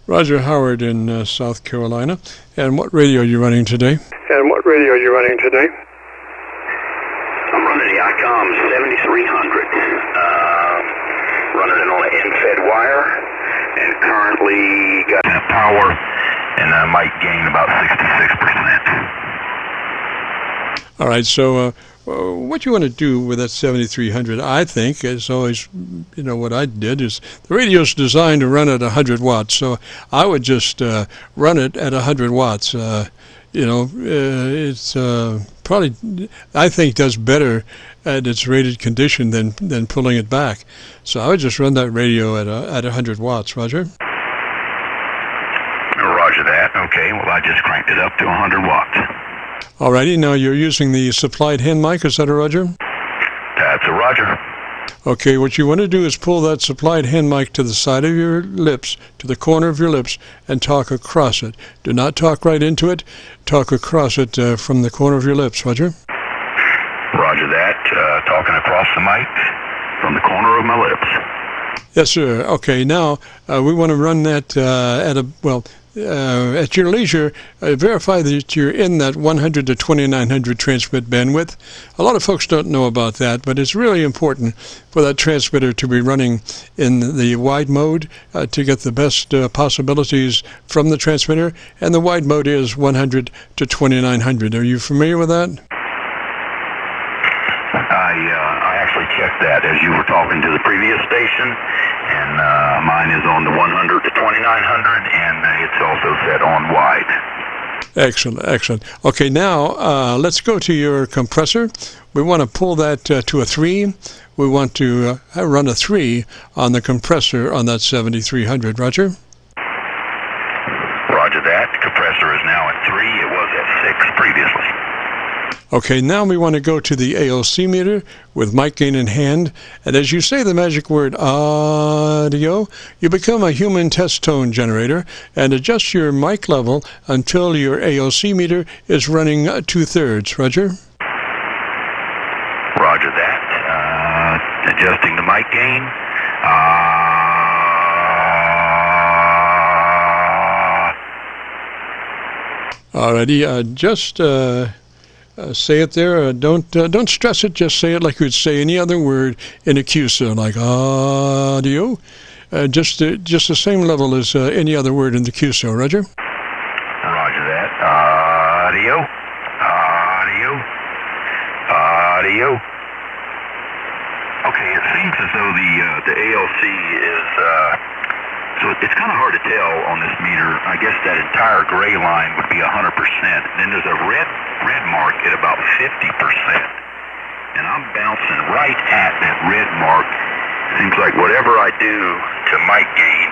Roger, Howard in South Carolina. And what radio are you running today? And what radio are you running today? I'm running the ICOM 7300. Running it on an end-fed wire, and currently got power, and I might gain about 66%. All right, so what you want to do with that 7300, I think, is always, what I did is the radio's designed to run at 100 watts, so I would just run it at 100 watts. It's probably, I think, does better at its rated condition than pulling it back. So I would just run that radio at 100 watts, Roger. Roger that. Okay, well, I just cranked it up to 100 watts. Alrighty, now you're using the supplied hand mic, is that a Roger? That's a Roger. Okay, what you want to do is pull that supplied hand mic to the side of your lips, to the corner of your lips, and talk across it. Do not talk right into it. Talk across it from the corner of your lips, Roger. Roger that. Talking across the mic from the corner of my lips. Yes, sir. Okay, now we want to run that at your leisure. Verify that you're in that 100 to 2900 transmit bandwidth. A lot of folks don't know about that, but it's really important for that transmitter to be running in the wide mode to get the best possibilities from the transmitter, and the wide mode is 100 to 2900. Are you familiar with that? I actually checked that as you were talking to the previous station, and mine is on the 100 to 2900, and it's also set on wide. Excellent, excellent. Okay, now let's go to your compressor. We want to pull that to a 3. We want to run a 3 on the compressor on that 7300. Roger? Roger that. The compressor is now at 3. It was at 6 previously. Okay, now we want to go to the AOC meter with mic gain in hand, and as you say the magic word audio, you become a human test tone generator and adjust your mic level until your AOC meter is running 2/3. Roger? Roger that. Adjusting the mic gain. Alrighty, just say it there. Don't stress it. Just say it like you would say any other word in a Qso, like audio. Just the same level as any other word in the Qso. Roger? Roger that. Audio. Audio. Audio. Okay, it seems as though the ALC is so it's kind of hard to tell on this meter. I guess that entire gray line would be 100%. Then there's a red mark at about 50%. And I'm bouncing right at that red mark. Seems like whatever I do to mic gain,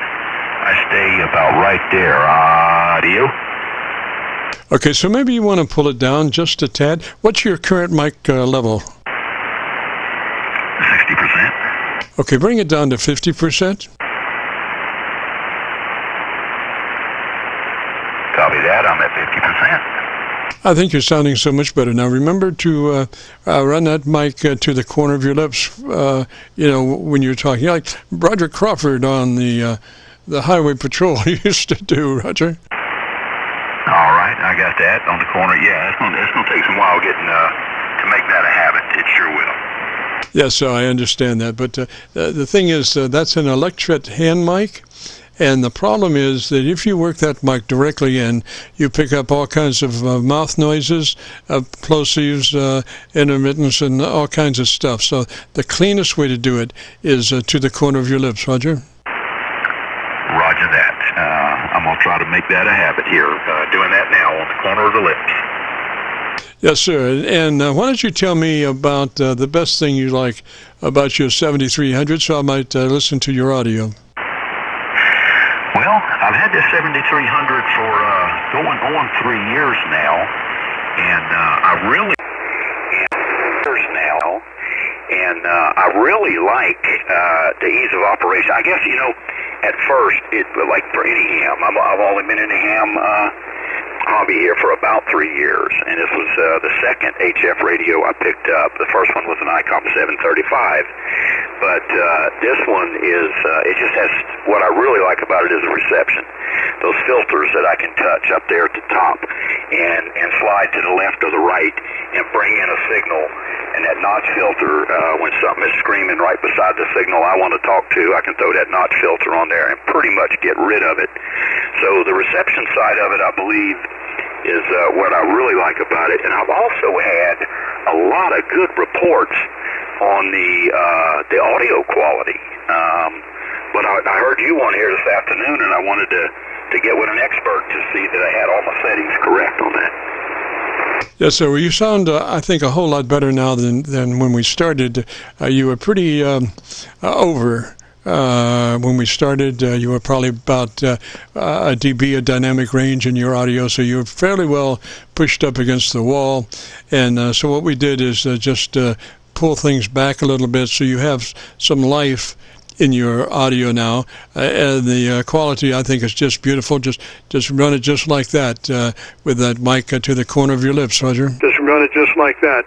I stay about right there. Audio. Okay, so maybe you want to pull it down just a tad. What's your current mic level? 60%. Okay, bring it down to 50%. Copy that. I'm at 50%. I think you're sounding so much better. Now remember to run that mic to the corner of your lips, when you're talking. Like Roger Crawford on the Highway Patrol used to do, Roger. All right, I got that on the corner. Yeah, it's going to take some while getting to make that a habit. It sure will. Yes, so I understand that. But the thing is, that's an electret hand mic. And the problem is that if you work that mic directly in, you pick up all kinds of mouth noises, plosives, intermittents, and all kinds of stuff. So the cleanest way to do it is to the corner of your lips, Roger. Roger that. I'm going to try to make that a habit here, doing that now on the corner of the lips. Yes, sir. And why don't you tell me about the best thing you like about your 7300 so I might listen to your audio. Well, I've had this 7300 for going on 3 years now, and I really like the ease of operation. I guess, at first, like for any ham, I've only been in the ham hobby here for about 3 years, and this was the second HF radio I picked up. The first one was an ICOM 735, but this one is, it just has, what I really like about it is the reception. Those filters that I can touch up there at the top and slide to the left or the right and bring in a signal. And that notch filter, when something is screaming right beside the signal I want to talk to, I can throw that notch filter on there and pretty much get rid of it. So the reception side of it, I believe, is what I really like about it. And I've also had a lot of good reports on the audio quality. But I heard you on here this afternoon, and I wanted to get with an expert to see that I had all my settings correct on that. Yes, sir. Well, you sound, I think, a whole lot better now than when we started. You were pretty over when we started. You were probably about a dB of dynamic range in your audio, so you were fairly well pushed up against the wall. And so what we did is just pull things back a little bit so you have some life in your audio now, and the quality, I think, is just beautiful. Just run it just like that with that mic to the corner of your lips, Roger. Just run it just like that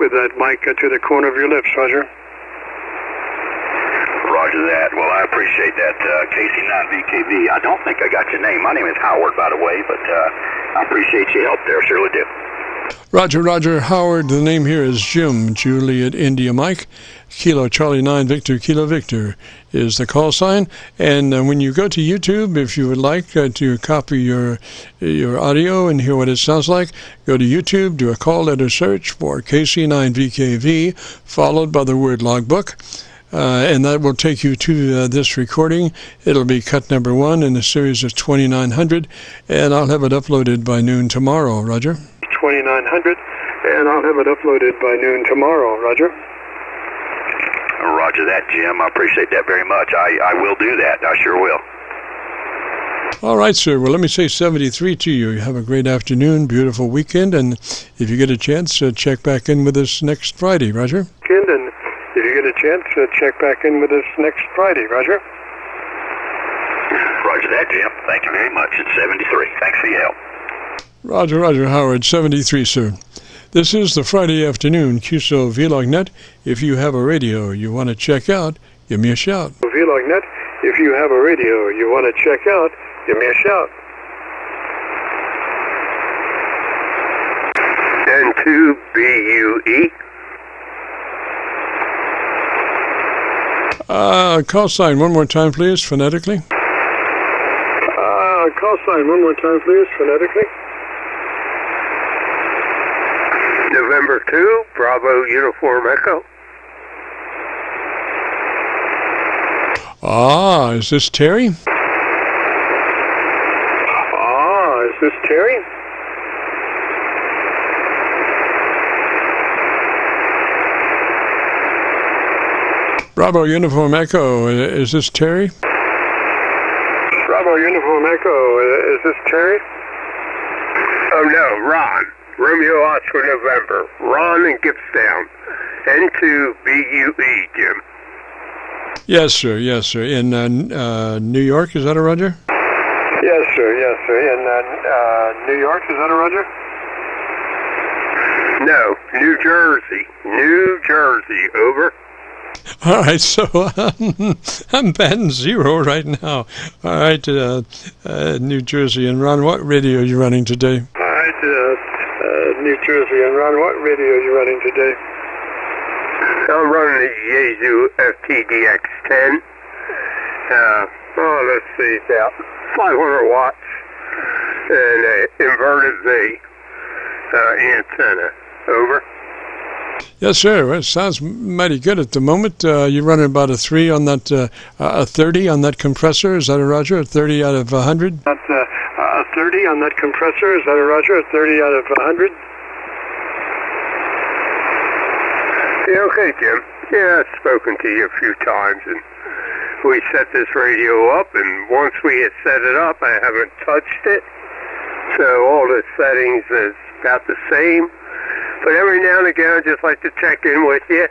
with that mic to the corner of your lips, Roger. Roger that. Well, I appreciate that, KC9VKV. I don't think I got your name. My name is Howard, by the way, but I appreciate your help there. Surely do. Roger, Howard. The name here is Jim, Juliet India Mike, Kilo Charlie 9 Victor, Kilo Victor is the call sign. And when you go to YouTube, if you would like to copy your audio and hear what it sounds like, go to YouTube, do a call letter search for KC9VKV, followed by the word logbook. And that will take you to this recording. It'll be cut number 1 in the series of 2900, and I'll have it uploaded by noon tomorrow, Roger. 2900, and I'll have it uploaded by noon tomorrow, Roger. Roger that, Jim. I appreciate that very much. I will do that. I sure will. All right, sir. Well, let me say 73 to you. You have a great afternoon, beautiful weekend, and if you get a chance, check back in with us next Friday, Roger. And if you get a chance, check back in with us next Friday, Roger. Roger that, Jim. Thank you very much. It's 73. Thanks for your help. Roger, Howard, 73, sir. This is the Friday afternoon Qso-Vlog net. If you have a radio you want to check out, give me a shout. Vlog net. If you have a radio you want to check out, give me a shout. N2BUE. Call sign one more time, please, phonetically. Call sign one more time, please, phonetically. November 2, Bravo Uniform Echo. Is this Terry? Is this Terry? Bravo Uniform Echo, is this Terry? Bravo Uniform Echo, is this Terry? Oh no, Ron. Romeo Oscar November. Ron in Gippsland. N2BUE, Jim. Yes, sir. In New York, is that a Roger? Yes, sir. In New York, is that a Roger? No, New Jersey. New Jersey, over. All right, so I'm batting 0 right now. All right, New Jersey. And Ron, what radio are you running today? All right, New Jersey. And Ron, what radio are you running today? I'm running the Yaesu FTDX10. Let's see, about 500 watts and an inverted V antenna. Over. Yes, sir. Well, it sounds mighty good at the moment. You're running about a 3 on that, a 30 on that compressor. Is that a Roger? A 30 out of 100? That's a 30 on that compressor. Is that a Roger? A 30 out of 100? Yeah, okay, Jim. Yeah, I've spoken to you a few times, and we set this radio up, and once we had set it up, I haven't touched it. So all the settings is about the same. But every now and again, I just like to check in with you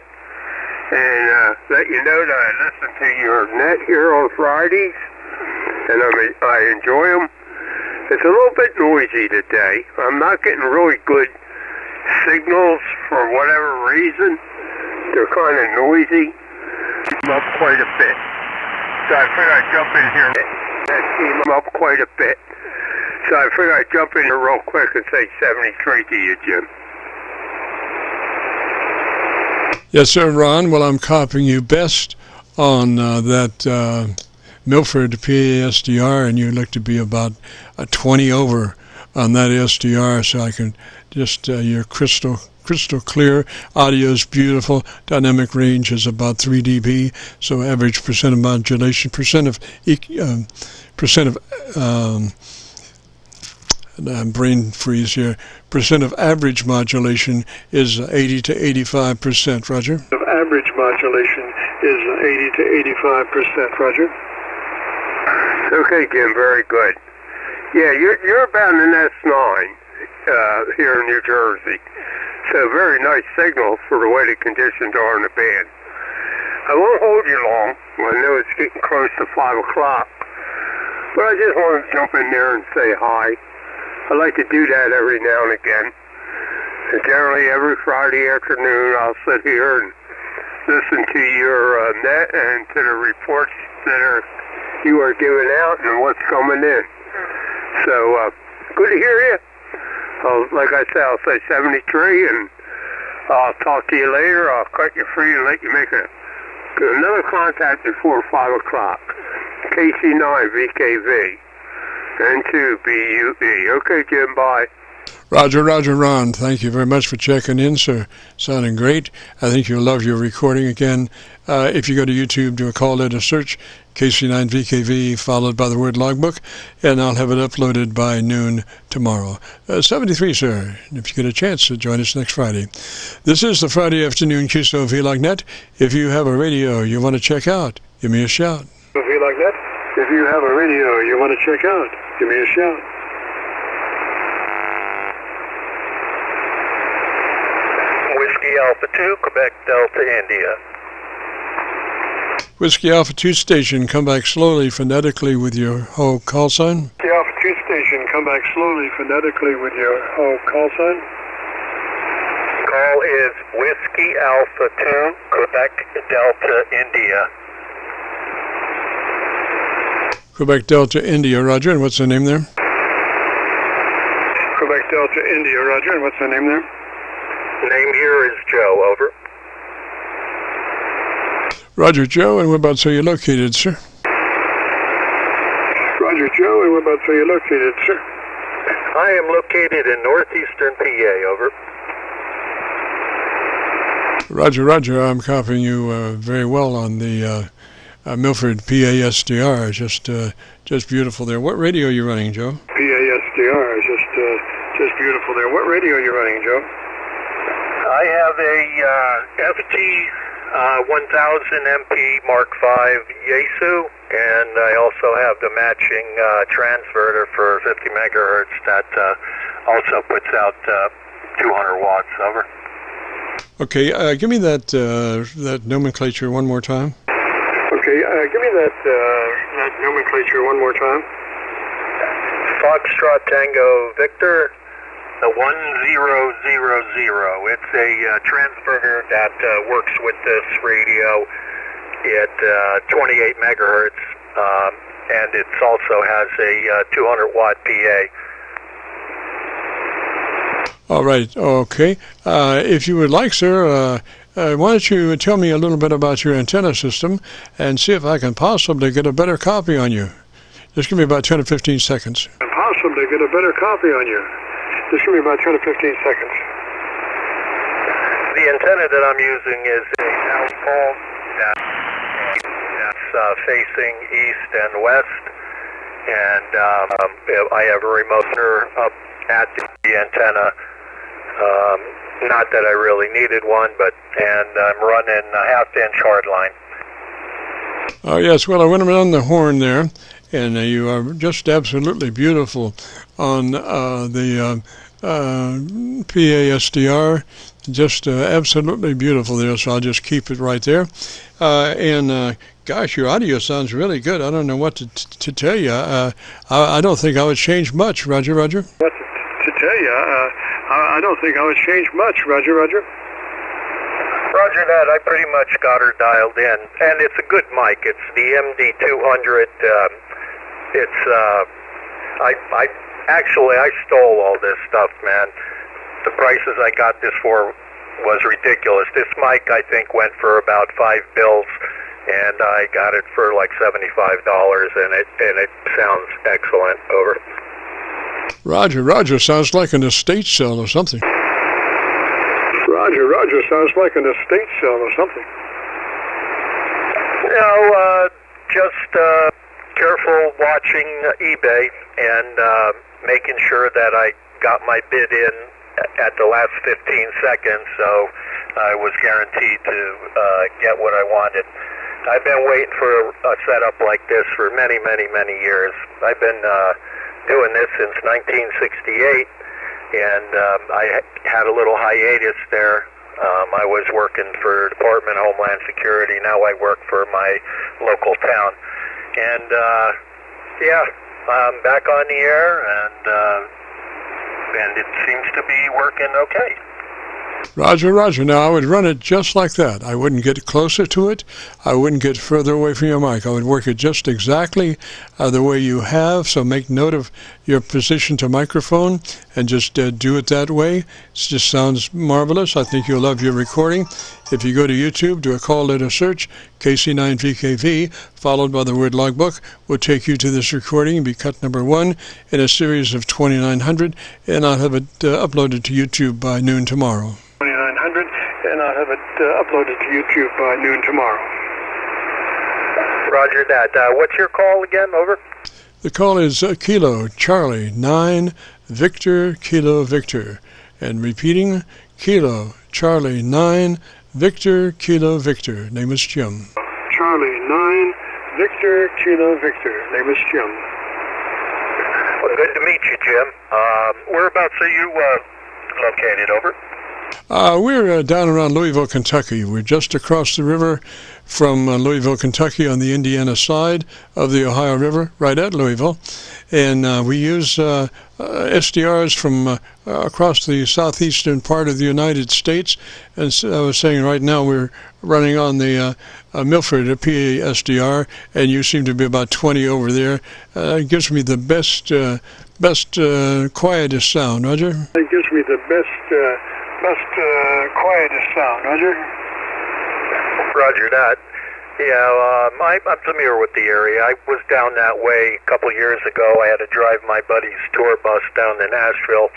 and let you know that I listen to your net here on Fridays, and I enjoy them. It's a little bit noisy today. I'm not getting really good signals for whatever reason. They're kind of noisy. I'm up quite a bit. So I figured I'd jump in here. That came up quite a bit. So I figured I'd jump in here real quick and say 73 to you, Jim. Yes, sir, Ron. Well, I'm copying you best on that Milford PA-SDR, and you look to be about 20 over on that SDR, so I can just, you're crystal clear. Audio's beautiful. Dynamic range is about 3 dB, so average percent of modulation, brain freeze here. Percent of average modulation is 80 to 85%. Roger. Of average modulation is 80 to 85%. Roger. Okay, Jim. Very good. Yeah, you're about an S9 here in New Jersey. So very nice signal for the way the conditions are in the band. I won't hold you long. I know it's getting close to 5 o'clock. But I just want to jump in there and say hi. I like to do that every now and again. And generally every Friday afternoon I'll sit here and listen to your net and to the reports that you are giving out and what's coming in. So good to hear you. Like I said, I'll say 73, and I'll talk to you later. I'll cut you free and let you make another contact before 5 o'clock. KC9VKV, N2BUE. Okay, Jim, bye. Roger, Ron. Thank you very much for checking in, sir. Sounding great. I think you'll love your recording again. If you go to YouTube, do a call letter search, KC9VKV, followed by the word logbook, and I'll have it uploaded by noon tomorrow. 73, sir. If you get a chance to join us next Friday. This is the Friday afternoon Qso-Vlog net. If you have a radio you want to check out, give me a shout. Qso-Vlog net. If you have a radio you want to check out, give me a shout. Whiskey Alpha 2, Quebec Delta, India. Whiskey Alpha 2 station, come back slowly phonetically with your whole call sign. Whiskey Alpha 2 station, come back slowly phonetically with your whole call sign. Call is Whiskey Alpha 2, Quebec Delta, India. Quebec Delta, India, Roger. And what's the name there? Quebec Delta, India, Roger. And what's the name there? Name here is Joe, over. Roger, Joe, and whereabouts are you located, sir? Roger, Joe, and whereabouts are you located, sir? I am located in northeastern PA, over. Roger, I'm copying you very well on the Milford PA-SDR, just beautiful there. What radio are you running, Joe? PA-SDR, just beautiful there. What radio are you running, Joe? I have a FT 1000 MP Mark V Yaesu, and I also have the matching transverter for 50 megahertz that also puts out 200 watts, over. Okay, give me that nomenclature one more time. Okay, give me that nomenclature one more time. Foxtrot Tango Victor, the 1000. It's a transverter that works with this radio at 28 megahertz, and it also has a 200 watt PA. All right, okay. If you would like, sir, why don't you tell me a little bit about your antenna system and see if I can possibly get a better copy on you. Just give me about 10 or 15 seconds. Possibly get a better copy on you. Just give me about 10 or 15 seconds. The antenna that I'm using is a outfall that's facing east and west, and I have a remote up at the antenna. Not that I really needed one, and I'm running a half-inch hardline. Oh, yes, well, I went around the horn there, and you are just absolutely beautiful on the PA-SDR, just absolutely beautiful there, so I'll just keep it right there. And Gosh, your audio sounds really good. I don't know what to tell you. I don't think I would change much, Roger. What to tell you? I don't think I would change much, Roger. Roger that. I pretty much got her dialed in, and it's a good mic. It's the MD200. I stole all this stuff, man. The prices I got this for was ridiculous. This mic, I think, went for about $5 bills, and I got it for like $75, and it sounds excellent. Over. Roger sounds like an estate sale or something. Roger sounds like an estate sale or something. No, just careful watching eBay and making sure that I got my bid in at the last 15 seconds, so I was guaranteed to get what I wanted. I've been waiting for a setup like this for many years. I've been doing this since 1968, and I had a little hiatus there. I was working for Department of Homeland Security. Now I work for my local town. And, I'm back on the air, and it seems to be working okay. Roger. Now, I would run it just like that. I wouldn't get closer to it. I wouldn't get further away from your mic. I would work it just exactly the way you have. So make note of your position to microphone and just do it that way. It just sounds marvelous. I think you'll love your recording. If you go to YouTube, do a call letter search, KC9VKV, followed by the word logbook, will take you to this recording and be cut number 1 in a series of 2900, and I'll have it uploaded to YouTube by noon tomorrow. 2900, and I'll have it uploaded to YouTube by noon tomorrow. Roger that. What's your call again? Over. The call is Kilo Charlie 9 Victor Kilo Victor, and repeating, Kilo Charlie 9 Victor Kilo Victor. Name is Jim. Charlie 9 Victor Kilo Victor. Name is Jim. Well, good to meet you, Jim. Whereabouts are you located? Over. We're down around Louisville, Kentucky. We're just across the river from Louisville, Kentucky on the Indiana side of the Ohio River, right at Louisville. And we use SDRs from across the southeastern part of the United States. And so I was saying right now we're running on the Milford PA SDR, and you seem to be about 20 over there. It gives me the best quietest sound, Roger. It gives me the best quietest sound, Roger. Roger that. Yeah, I'm familiar with the area. I was down that way a couple years ago. I had to drive my buddy's tour bus down to Nashville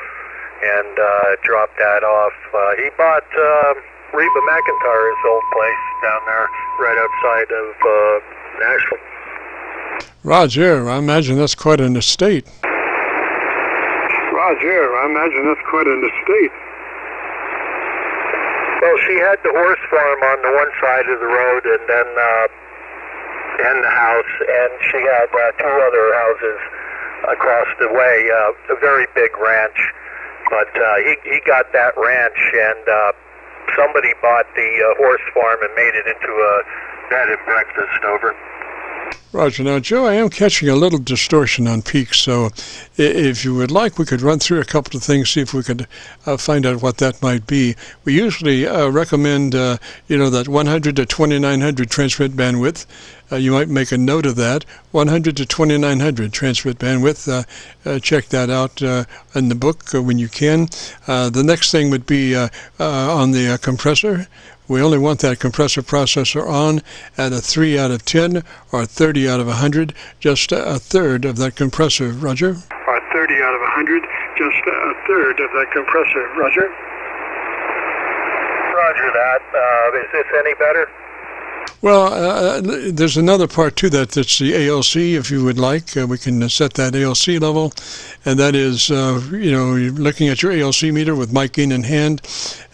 and drop that off. He bought Reba McEntire's old place down there right outside of Nashville. Roger, I imagine that's quite an estate. Roger, I imagine that's quite an estate. Well, she had the horse farm on the one side of the road, and then and the house, and she had 2 other houses across the way. A very big ranch, but he got that ranch, and somebody bought the horse farm and made it into a bed and breakfast. Over. Roger. Now, Joe, I am catching a little distortion on peaks, so if you would like, we could run through a couple of things, see if we could find out what that might be. We usually recommend, that 100 to 2900 transmit bandwidth. You might make a note of that, 100 to 2900 transmit bandwidth. Check that out in the book when you can. The next thing would be on the compressor. We only want that compressor processor on at a 3 out of 10 or 30 out of 100, just a third of that compressor, Roger. Or 30 out of 100, just a third of that compressor, Roger. Roger that. Is this any better? Well, there's another part to that. That's the ALC. If you would like, we can set that ALC level, and that is, you're looking at your ALC meter with mic gain in hand.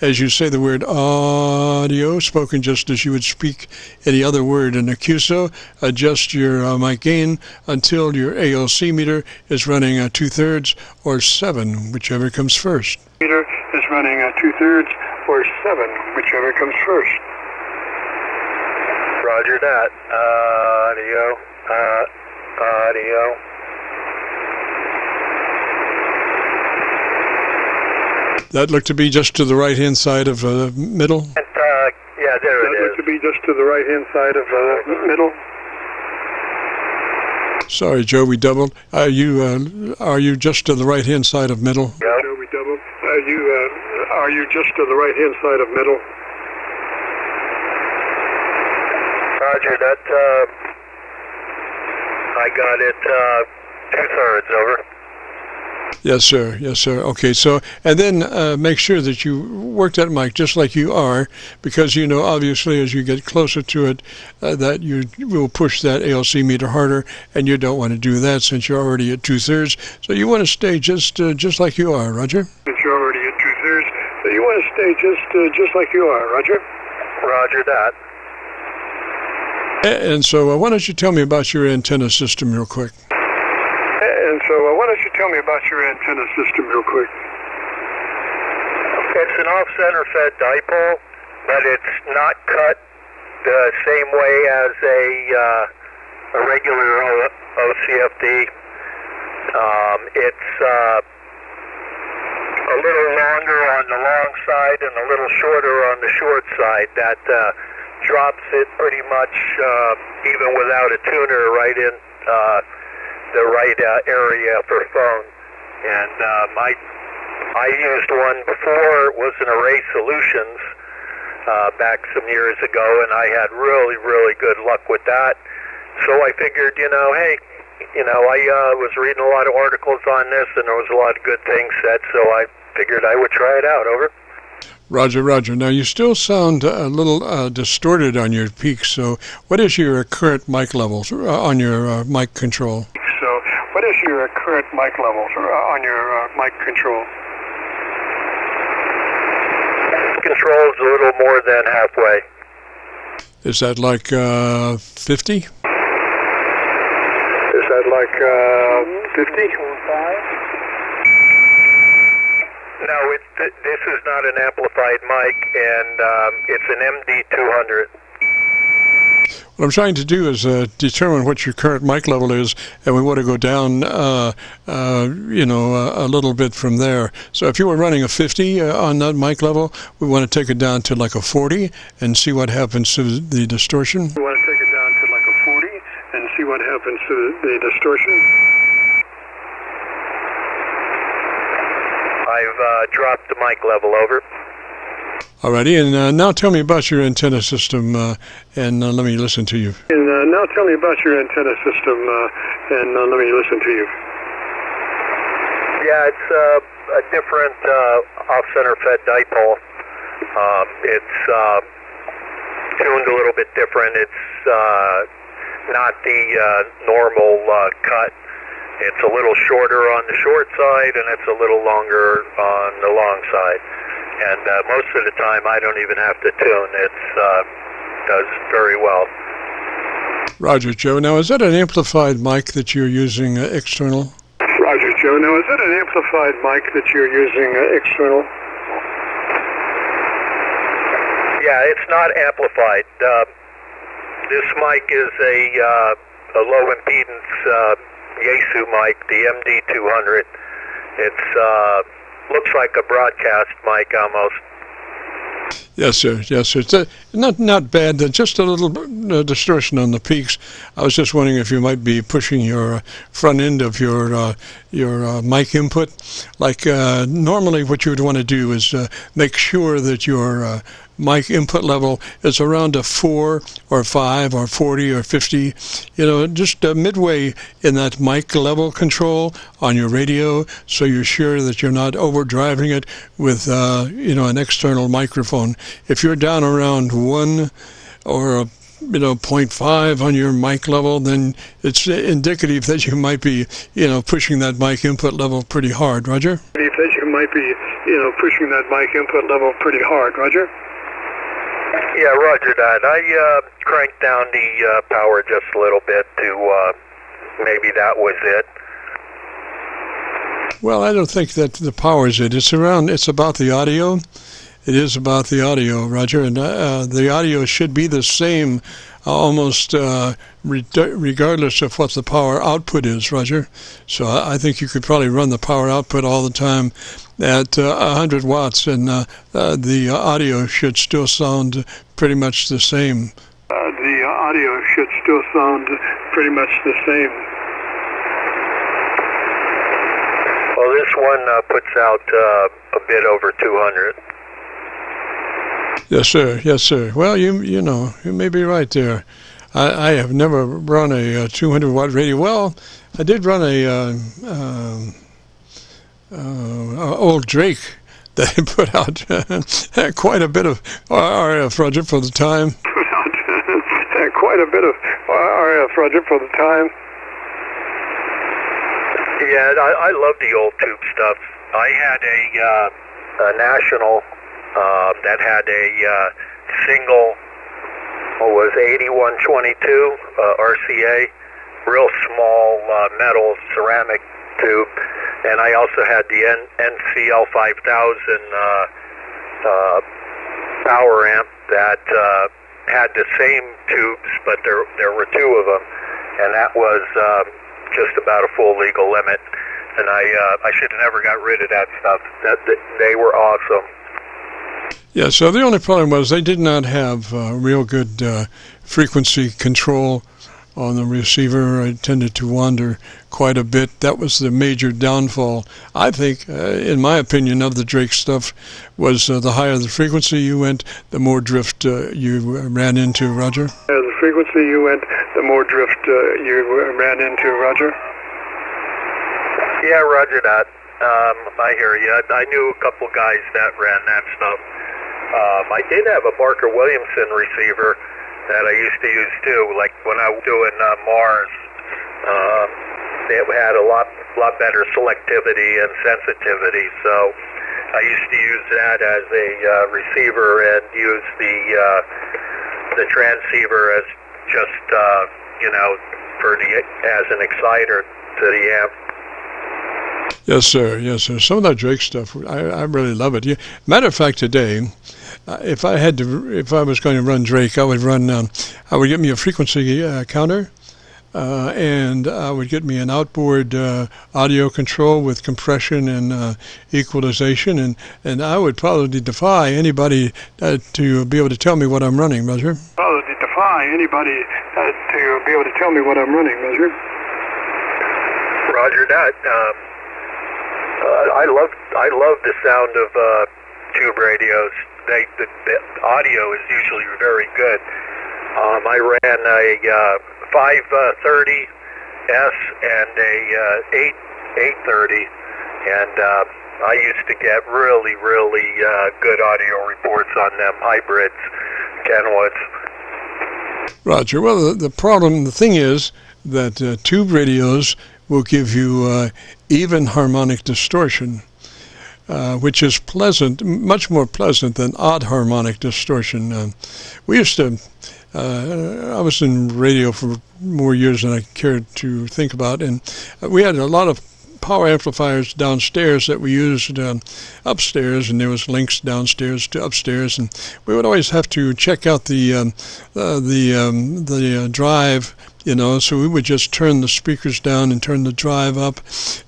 As you say the word audio, spoken just as you would speak any other word in a QSO, adjust your mic gain until your ALC meter is running 2/3 or 7, whichever comes first. Meter is running 2/3 or 7, whichever comes first. Roger that. Audio. That looked to be just to the right-hand side of middle? Yeah, there it is. That looked to be just to the right-hand side of middle. Sorry, Joe, we doubled. Are you just to the right-hand side of middle? Yeah. Joe, we doubled. Are you just to the right-hand side of middle? Roger, that, I got it, 2/3, over. Yes, sir. Yes, sir. Okay, so, and then make sure that you work that mic just like you are, because, you know, obviously as you get closer to it, that you will push that ALC meter harder, and you don't want to do that since you're already at 2/3. So you want to stay just like you are, Roger? Since you're already at 2/3, so you want to stay just like you are, Roger? Roger that. And so why don't you tell me about your antenna system real quick? And so why don't you tell me about your antenna system real quick? It's an off-center fed dipole, but it's not cut the same way as a regular OCFD. It's a little longer on the long side and a little shorter on the short side. That drops it pretty much, even without a tuner, right in the right area for phone. And I used one before. It was an Array Solutions back some years ago, and I had really, really good luck with that. So I figured, hey, I was reading a lot of articles on this, and there was a lot of good things said, so I figured I would try it out. Over. Roger, Roger. Now, you still sound a little distorted on your peaks, so what is your current mic levels on your mic control? So, what is your current mic levels on your mic control? Control is a little more than halfway. Is that like 50? Is that like 50? No, this is not an amplified mic, and it's an MD200. What I'm trying to do is determine what your current mic level is, and we want to go down, a little bit from there. So if you were running a 50 on that mic level, we want to take it down to like a 40 and see what happens to the distortion. We want to take it down to like a 40 and see what happens to the distortion. I've dropped the mic level. Over. Alrighty, and now tell me about your antenna system, and let me listen to you. And now tell me about your antenna system, and let me listen to you. Yeah, it's a different off-center fed dipole. It's tuned a little bit different. It's not the normal cut. It's a little shorter on the short side, and it's a little longer on the long side. And most of the time, I don't even have to tune. It does very well. Roger, Joe. Now, is that an amplified mic that you're using external? Roger, Joe. Now, is that an amplified mic that you're using external? Yeah, it's not amplified. This mic is a low impedance Yaesu mic, the MD200. It's looks like a broadcast mic almost. Yes, sir. Yes, sir. It's not bad. Just a little distortion on the peaks. I was just wondering if you might be pushing your front end of your mic input. Like normally, what you would want to do is make sure that your mic input level is around a 4 or 5 or 40 or 50, just midway in that mic level control on your radio, so you're sure that you're not overdriving it with an external microphone. If you're down around 1 or 0.5 on your mic level, then it's indicative that you might be pushing that mic input level pretty hard. Roger? That you might be pushing that mic input level pretty hard. Roger? Yeah, roger that. I cranked down the power just a little bit to maybe that was it. Well, I don't think that the power is it. It's about the audio, it is about the audio, Roger, and the audio should be the same almost regardless of what the power output is, Roger. So I think you could probably run the power output all the time at 100 watts, and the audio should still sound pretty much the same. The audio should still sound pretty much the same. Well, this one puts out a bit over 200. Yes, sir. Yes, sir. Well, you know, you may be right there. I have never run a 200-watt radio. Well, I did run a old Drake that put out quite a bit of RF, Roger, for the time. Put out quite a bit of RF, Roger, for the time. Yeah, I love the old tube stuff. I had a National that had a single, what was 8122 RCA, real small metal ceramic tube, and I also had the NCL 5000 power amp that had the same tubes, but there were two of them, and that was just about a full legal limit. And I should have never got rid of that stuff. They were awesome. Yeah, so the only problem was they did not have real good frequency control on the receiver. It tended to wander quite a bit. That was the major downfall, I think, in my opinion, of the Drake stuff, was the higher the frequency you went, the more drift you ran into, Roger. The higher the frequency you went, the more drift you ran into, Roger. Yeah, Roger that. I hear you. I knew a couple guys that ran that stuff. I did have a Barker Williamson receiver that I used to use too, like when I was doing Mars. It had a lot better selectivity and sensitivity, so I used to use that as a receiver and use the transceiver as just as an exciter to the amp. Yes, sir. Yes, sir. Some of that Drake stuff, I really love it. Yeah. Matter of fact, today, if I was going to run Drake, I would get me a frequency counter, and I would get me an outboard audio control with compression and equalization, and I would probably defy anybody to be able to tell me what I'm running, Roger. Probably defy anybody to be able to tell me what I'm running, Roger. Roger that. I love the sound of tube radios. The audio is usually very good. I ran a 530S and a 830, and I used to get really good audio reports on them hybrids, Kenwoods. Roger. Well, the thing is that tube radios will give you even harmonic distortion, which is pleasant, much more pleasant than odd harmonic distortion. We used to, I was in radio for more years than I cared to think about, and we had a lot of power amplifiers downstairs that we used upstairs, and there was links downstairs to upstairs, and we would always have to check out the drive, so we would just turn the speakers down and turn the drive up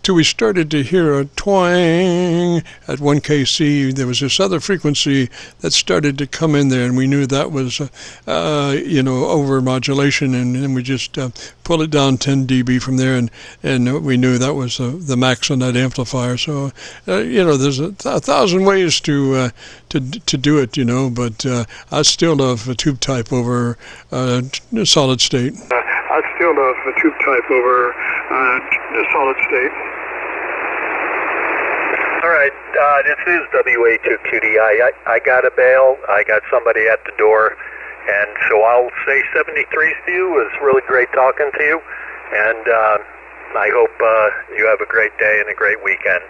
till we started to hear a twang at 1 kc. There was this other frequency that started to come in there, and we knew that was over modulation, and then we just pull it down 10 dB from there, and we knew that was the max on that amplifier. So there's a thousand ways to do it, but I still love a tube type over solid state. I still love the tube type over solid state. All right, this is WA2QDI. I got a bail. I got somebody at the door, and so I'll say 73s to you. It was really great talking to you, and I hope you have a great day and a great weekend.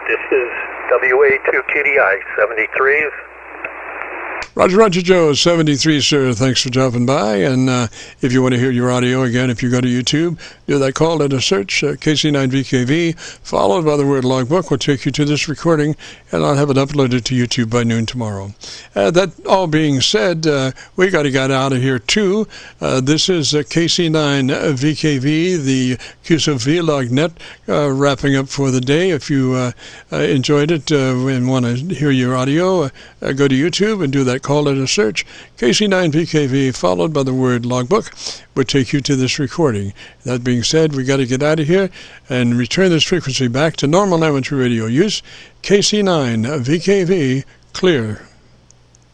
This is WA2QDI, 73s. Roger Joe, 73, sir. Thanks for dropping by. And if you want to hear your audio again, if you go to YouTube, do that call, let us search KC9VKV, followed by the word logbook. Will take you to this recording, and I'll have it uploaded to YouTube by noon tomorrow. That all being said, we got to get out of here, too. This is KC9VKV, the Qso-Vlog net, wrapping up for the day. If you enjoyed it and want to hear your audio, go to YouTube and do that call it a search. KC9VKV followed by the word logbook would take you to this recording. That being said, we got to get out of here and return this frequency back to normal amateur radio use. KC9VKV clear.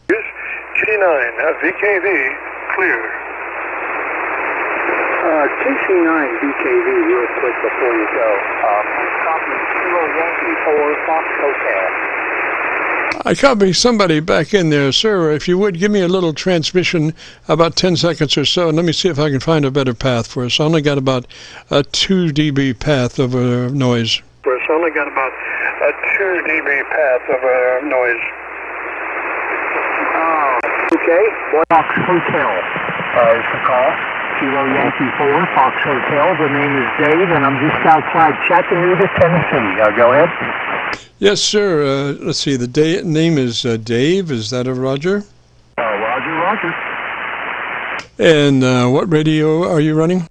Yes, KC9VKV clear. KC9VKV, real quick before you go. Copy Kilo Yankee 4 Fox Hotel. I copy somebody back in there, sir. If you would, give me a little transmission, about 10 seconds or so, and let me see if I can find a better path for us. I only got about a 2 dB path over noise. I only got about a 2 dB path over noise. Okay. Fox Hotel is the call. Kilo Yankee 4 Fox Hotel. The name is Dave, and I'm just outside Chattanooga, Tennessee. Go ahead. Yes, sir. Let's see. The name is Dave. Is that a Roger? Roger. And what radio are you running?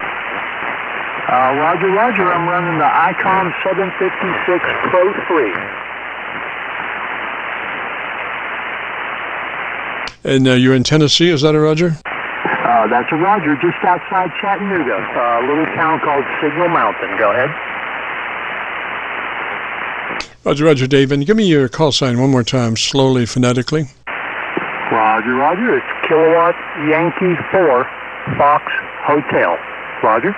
Roger. I'm running the Icon 756 Pro 3. And you're in Tennessee. Is that a Roger? That's a Roger, just outside Chattanooga, a little town called Signal Mountain. Go ahead. Roger, Dave. And give me your call sign one more time, slowly, phonetically. Roger. It's Kilowatt Yankee 4 Fox Hotel. Roger.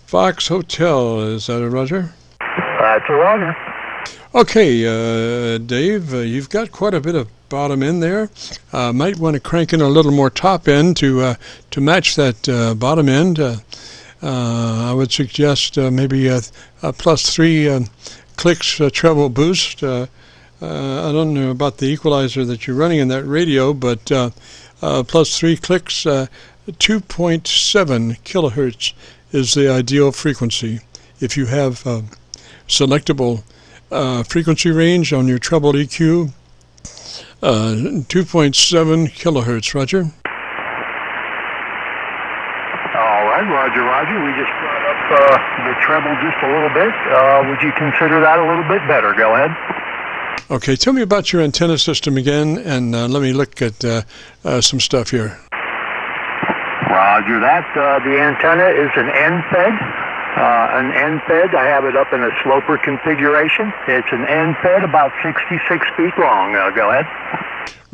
Fox Hotel. Is that a Roger? That's a Roger. Okay, Dave, you've got quite a bit of bottom end there. Might want to crank in a little more top end to match that bottom end. I would suggest maybe a +3 clicks treble boost. I don't know about the equalizer that you're running in that radio, but +3 clicks, 2.7 kilohertz is the ideal frequency. If you have selectable frequency range on your treble EQ, 2.7 kilohertz, Roger. All right, Roger. We just brought up the treble just a little bit. Would you consider that a little bit better? Go ahead. Okay, tell me about your antenna system again, and let me look at some stuff here. Roger that. The antenna is an end-fed. I have it up in a sloper configuration. It's an end-fed, about 66 feet long. Go ahead.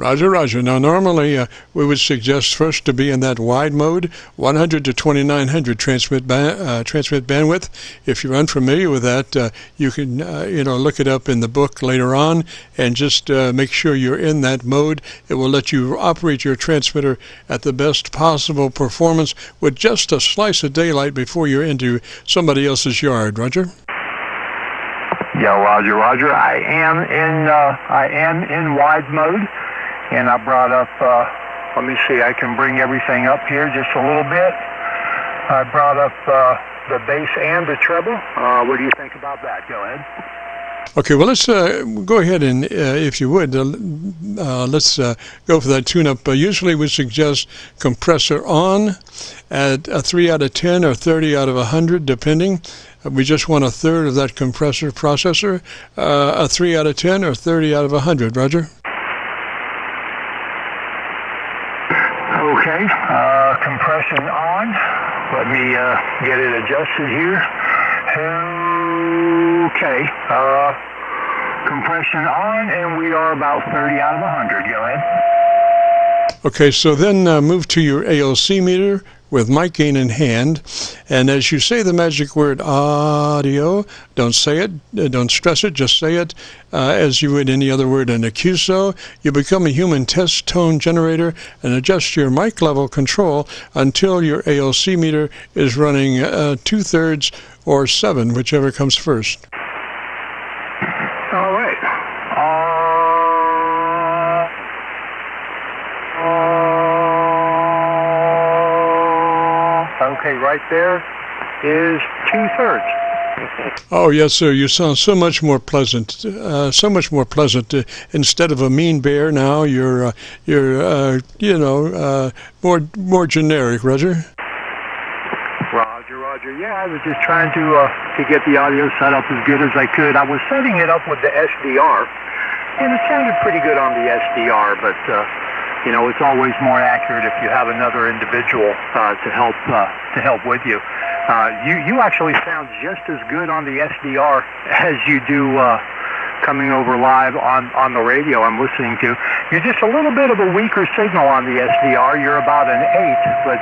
Roger. Now, normally we would suggest first to be in that wide mode, 100 to 2900 transmit bandwidth. If you're unfamiliar with that, you can look it up in the book later on, and just make sure you're in that mode. It will let you operate your transmitter at the best possible performance with just a slice of daylight before you're into somebody else's yard. Roger. Yeah, Roger. I am in wide mode. And I brought up, let me see, I can bring everything up here just a little bit. I brought up the bass and the treble. What do you think about that? Go ahead. Okay, well, let's go ahead and, if you would, let's go for that tune-up. Usually we suggest compressor on at a 3 out of 10 or 30 out of 100, depending. We just want a third of that compressor processor, a 3 out of 10 or 30 out of 100. Roger? Okay, compression on. Let me get it adjusted here. Okay, compression on, and we are about 30 out of 100. Go ahead. Okay, so then move to your ALC meter with mic gain in hand, and as you say the magic word audio, don't say it, don't stress it, just say it as you would any other word in a QSO. You become a human test tone generator and adjust your mic level control until your ALC meter is running 2/3 or 7, whichever comes first. All right. Okay, right there is 2/3. Oh, yes, sir. You sound so much more pleasant. So much more pleasant. Instead of a mean bear, now you're more generic, Roger. Roger. Yeah, I was just trying to get the audio set up as good as I could. I was setting it up with the SDR, and it sounded pretty good on the SDR, but it's always more accurate if you have another individual to help with you. You actually sound just as good on the SDR as you do coming over live on the radio I'm listening to. You're just a little bit of a weaker signal on the SDR. You're about an 8, but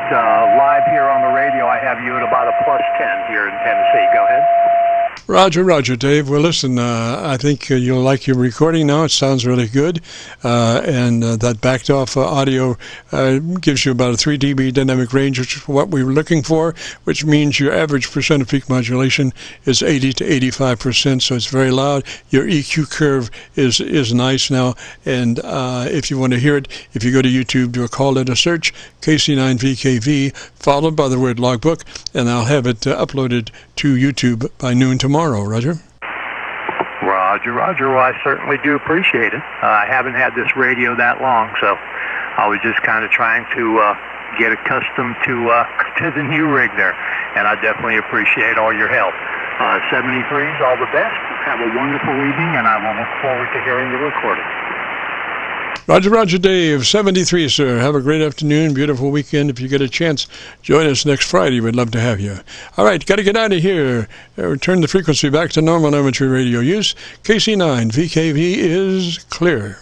live here on the radio I have you at about a +10 here in Tennessee. Go ahead. Roger, Dave. Well, listen, I think you'll like your recording now. It sounds really good. And that backed off audio gives you about a 3 dB dynamic range, which is what we were looking for, which means your average percent of peak modulation is 80 to 85%, so it's very loud. Your EQ curve is nice now. And if you want to hear it, if you go to YouTube, do a call letter search, KC9VKV, followed by the word logbook, and I'll have it uploaded to YouTube by noon tomorrow, Roger. Roger. Well, I certainly do appreciate it. I haven't had this radio that long, so I was just kind of trying to get accustomed to the new rig there, and I definitely appreciate all your help. 73s, all the best. Have a wonderful evening, and I will look forward to hearing the recording. Roger, Dave. 73, sir. Have a great afternoon, beautiful weekend. If you get a chance, join us next Friday. We'd love to have you. All right, got to get out of here. Return the frequency back to normal amateur radio use. KC9VKV is clear.